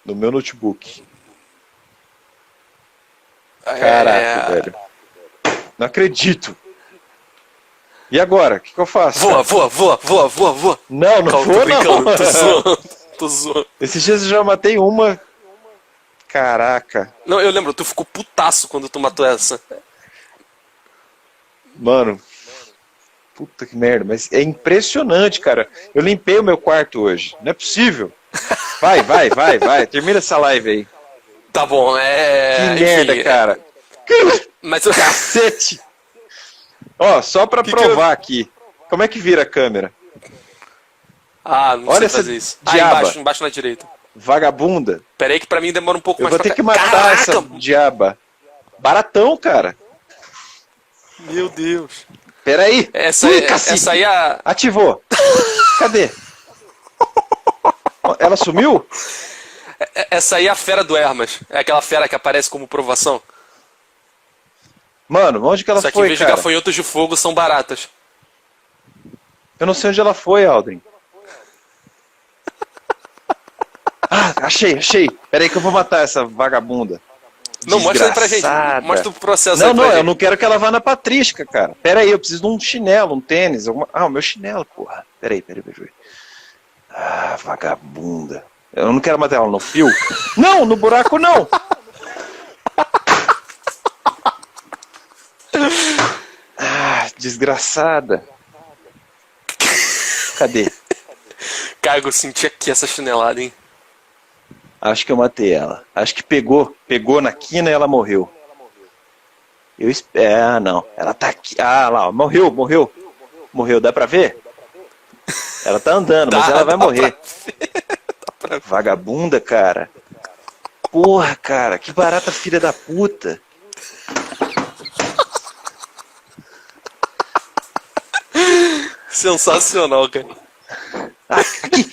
no meu notebook. Caraca, velho. Não acredito. E agora? O que eu faço? Voa. Não Calma, vou tô brincando, não. tô zoando. Tô zoando. Esses dias eu já matei uma. Caraca. Não, eu lembro, tu ficou putaço quando tu matou essa. Mano. Puta que merda, mas é impressionante, cara. Eu limpei o meu quarto hoje. Não é possível. Vai. Termina essa live aí. Tá bom, Que merda, cara. Mas Cacete. Ó, só pra provar aqui. Como é que vira a câmera? Ah, não Olha sei essa fazer isso. diaba. Embaixo na direita. Vagabunda. Pera aí que pra mim demora um pouco Eu mais vou pra ter que matar essa diaba. Baratão, cara. Meu Deus. Pera aí. Essa, Ui, cacife. essa aí é a... Ativou. Cadê? Ela sumiu? Essa aí é a fera do Hermas. É aquela fera que aparece como provação. Mano, onde que ela Só que em foi, vez de cara? gafanhotos de fogo, são baratas. Eu não sei onde ela foi, Aldrin. Ah, achei. Pera aí que eu vou matar essa vagabunda. Não, mostra aí pra gente. Desgraçada. Mostra o processo Não, aí pra eu gente. não quero que ela vá na Patrística, cara. Pera aí, eu preciso de um chinelo, um tênis. Ah, o meu chinelo, porra. Pera aí. Ah, vagabunda. Eu não quero matar ela no fio. Não, no buraco não. Ah, desgraçada. Cadê? Cara, eu senti aqui essa chinelada, hein? Acho que eu matei ela. Acho que pegou na quina e ela morreu. Eu espero. Ah, não. Ela tá aqui. Ah, lá, ó. Morreu. Dá pra ver? Ela tá andando, mas ela vai morrer. Vagabunda, cara. Porra, cara. Que barata filha da puta. Sensacional, cara. Ah, aqui.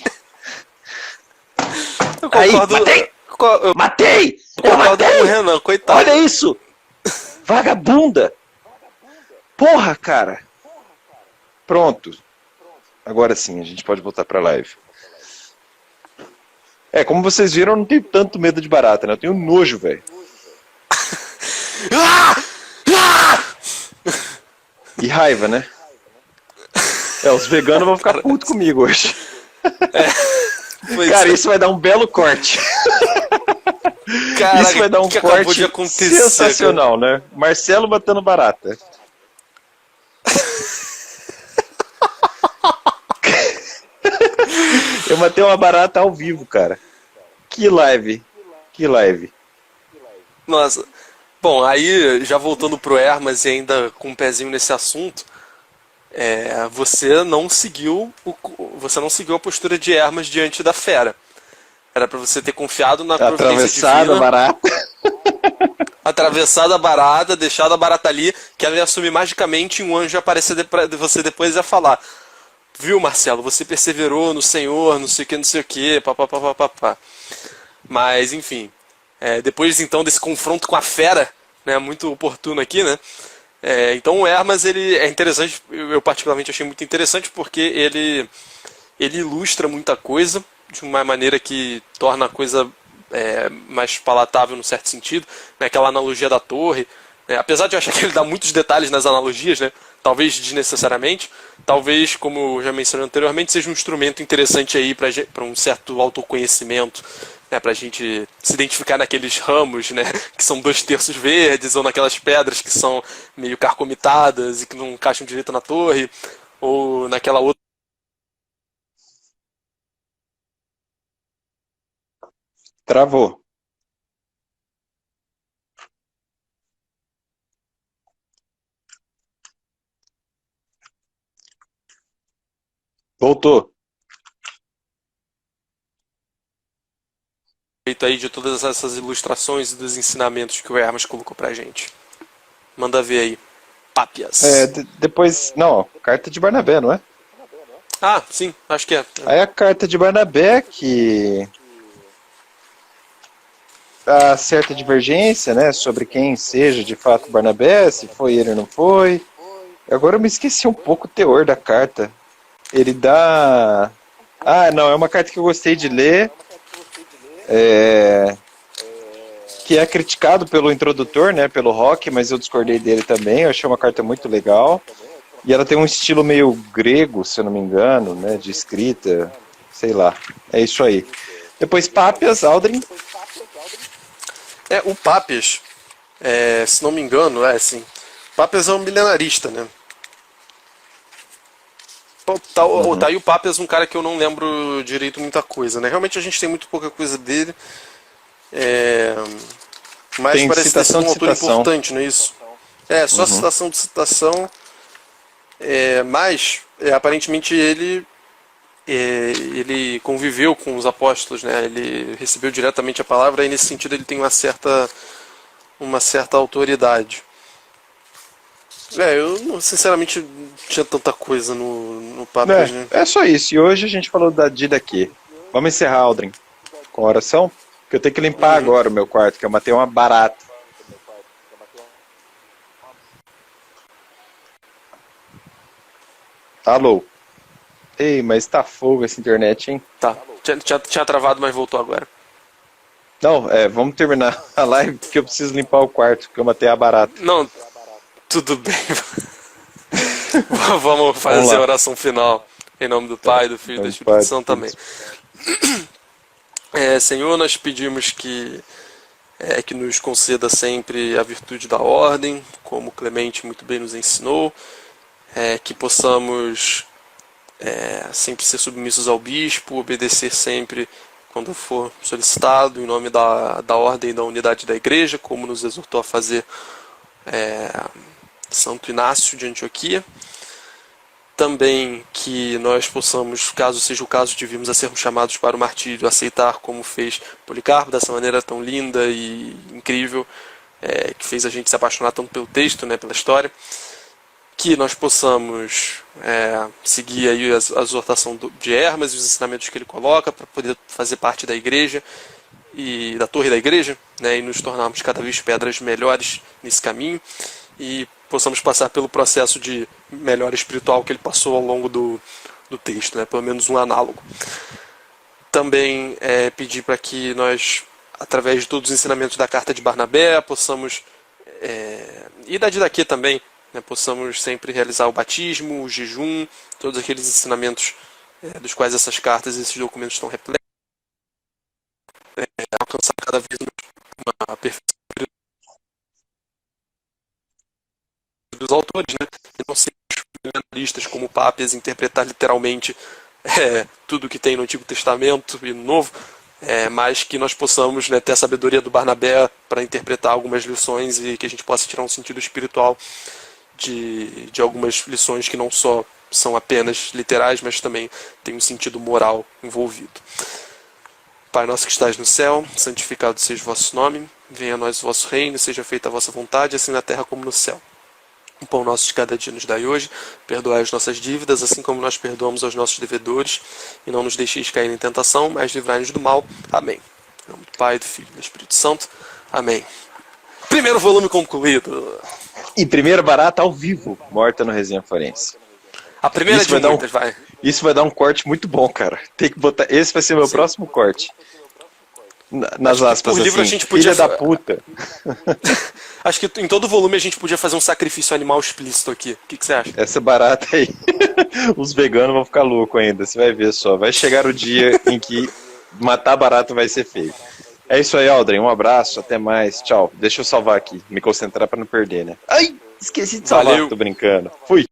Eu Aí, concordo. matei! Eu Matei! Eu concordo matei! com o Renan, coitado. Olha isso! Vagabunda! Porra, cara! Pronto. Agora sim, a gente pode voltar pra live. É, como vocês viram, eu não tenho tanto medo de barata, né? Eu tenho nojo, velho. E raiva, né? É, os veganos vão ficar putos comigo hoje. Cara, isso vai dar um belo corte. Caraca, Isso vai dar um que acabou corte de acontecer, sensacional, né? Marcelo matando barata. Eu matei uma barata ao vivo, cara. Que live. Nossa. Bom, aí já voltando pro Hermas e ainda com um pezinho nesse assunto, você não seguiu a postura de Hermas diante da fera. Era pra você ter confiado na providência Atravessada, divina, barata. atravessado a barata, deixado a barata ali, que ela ia assumir magicamente e um anjo ia aparecer pra você depois e ia falar: viu, Marcelo, você perseverou no Senhor, não sei o que, papapá. Mas, enfim, depois então desse confronto com a fera, né, muito oportuno aqui, né? Então o Hermas, ele é interessante, eu particularmente achei muito interessante porque ele ilustra muita coisa de uma maneira que torna a coisa mais palatável no certo sentido, né? Aquela analogia da torre, né? Apesar de eu achar que ele dá muitos detalhes nas analogias, né? Talvez desnecessariamente, talvez, como eu já mencionei anteriormente, seja um instrumento interessante aí para um certo autoconhecimento, né? Para a gente se identificar naqueles ramos, né? Que são 2/3 verdes, ou naquelas pedras que são meio carcomitadas e que não encaixam direito na torre, ou naquela outra. Travou. Voltou. Respeito aí de todas essas ilustrações e dos ensinamentos que o Hermas colocou pra gente. Manda ver aí. Pápias. Depois. Não, carta de Barnabé, não é? Ah, sim, acho que é. Aí a carta de Barnabé que há certa divergência, né, sobre quem seja de fato Barnabé, se foi ele ou não foi. Agora eu me esqueci um pouco o teor da carta. Ele dá... Ah, não, é uma carta que eu gostei de ler, que é criticado pelo introdutor, né, pelo Rock, mas eu discordei dele também, eu achei uma carta muito legal. E ela tem um estilo meio grego, se eu não me engano, né, de escrita, sei lá. É isso aí. Depois Pápias, Aldrin. O Pápias, se não me engano, assim. Pápias é um milenarista, né? Tá aí o Pápias, um cara que eu não lembro direito muita coisa, né? Realmente a gente tem muito pouca coisa dele. Mas Tem parece ter sido citação um de autor citação. importante, não é isso? Só citação de citação. Mas, aparentemente, ele ele conviveu com os apóstolos, né? Ele recebeu diretamente a palavra e nesse sentido ele tem uma certa autoridade. Eu sinceramente não tinha tanta coisa no papo. Né? É só isso. E hoje a gente falou da Dida aqui. Vamos encerrar, Aldrin, com a oração? Porque eu tenho que limpar agora o meu quarto, que eu matei uma barata. Alô? Ei, mas tá fogo essa internet, hein? Tá. Tinha travado, mas voltou agora. Não, vamos terminar a live, porque eu preciso limpar o quarto, que eu matei a barata. Não, tudo bem. Vamos fazer a oração final. Em nome do Pai, do Filho e do Espírito Santo também. Senhor, nós pedimos que nos conceda sempre a virtude da ordem, como Clemente muito bem nos ensinou, que possamos sempre ser submissos ao bispo, obedecer sempre quando for solicitado, em nome da ordem e da unidade da igreja, como nos exortou a fazer Santo Inácio de Antioquia. Também que nós possamos, caso seja o caso de virmos a sermos chamados para o martírio, aceitar como fez Policarpo, dessa maneira tão linda e incrível, que fez a gente se apaixonar tanto pelo texto, né, pela história. Que nós possamos seguir aí a exortação de Hermas e os ensinamentos que ele coloca para poder fazer parte da igreja e da torre da igreja, né, e nos tornarmos cada vez pedras melhores nesse caminho e possamos passar pelo processo de melhora espiritual que ele passou ao longo do texto, né, pelo menos um análogo. Também pedir para que nós, através de todos os ensinamentos da carta de Barnabé, possamos, e da Didaquê também, né, possamos sempre realizar o batismo, o jejum, todos aqueles ensinamentos dos quais essas cartas e esses documentos estão repletos, alcançar cada vez uma perfeição dos autores, né, e não ser fundamentalistas como papas, interpretar literalmente tudo que tem no Antigo Testamento e no Novo, mas que nós possamos, né, ter a sabedoria do Barnabé para interpretar algumas lições e que a gente possa tirar um sentido espiritual de algumas lições que não só são apenas literais, mas também tem um sentido moral envolvido. Pai nosso que estás no céu, santificado seja o vosso nome, venha a nós o vosso reino, seja feita a vossa vontade, assim na terra como no céu. O pão nosso de cada dia nos dai hoje, perdoai as nossas dívidas, assim como nós perdoamos aos nossos devedores, e não nos deixeis cair em tentação, mas livrai-nos do mal. Amém. Em nome do Pai, do Filho e do Espírito Santo. Amém. Primeiro volume concluído. E primeira barata ao vivo, morta no Resenha Forense. A primeira de muitas, vai. Isso vai dar um corte muito bom, cara. Tem que botar. Esse vai ser meu próximo corte. Nas aspas, por livro assim, a gente podia filha da puta. Acho que em todo volume a gente podia fazer um sacrifício animal explícito aqui. O que você acha? Essa barata aí. Os veganos vão ficar loucos ainda. Você vai ver só. Vai chegar o dia em que matar barata vai ser feio. É isso aí, Aldrin. Um abraço. Até mais. Tchau. Deixa eu salvar aqui. Me concentrar pra não perder, né? Ai! Esqueci de salvar. Valeu. Tô brincando. Fui.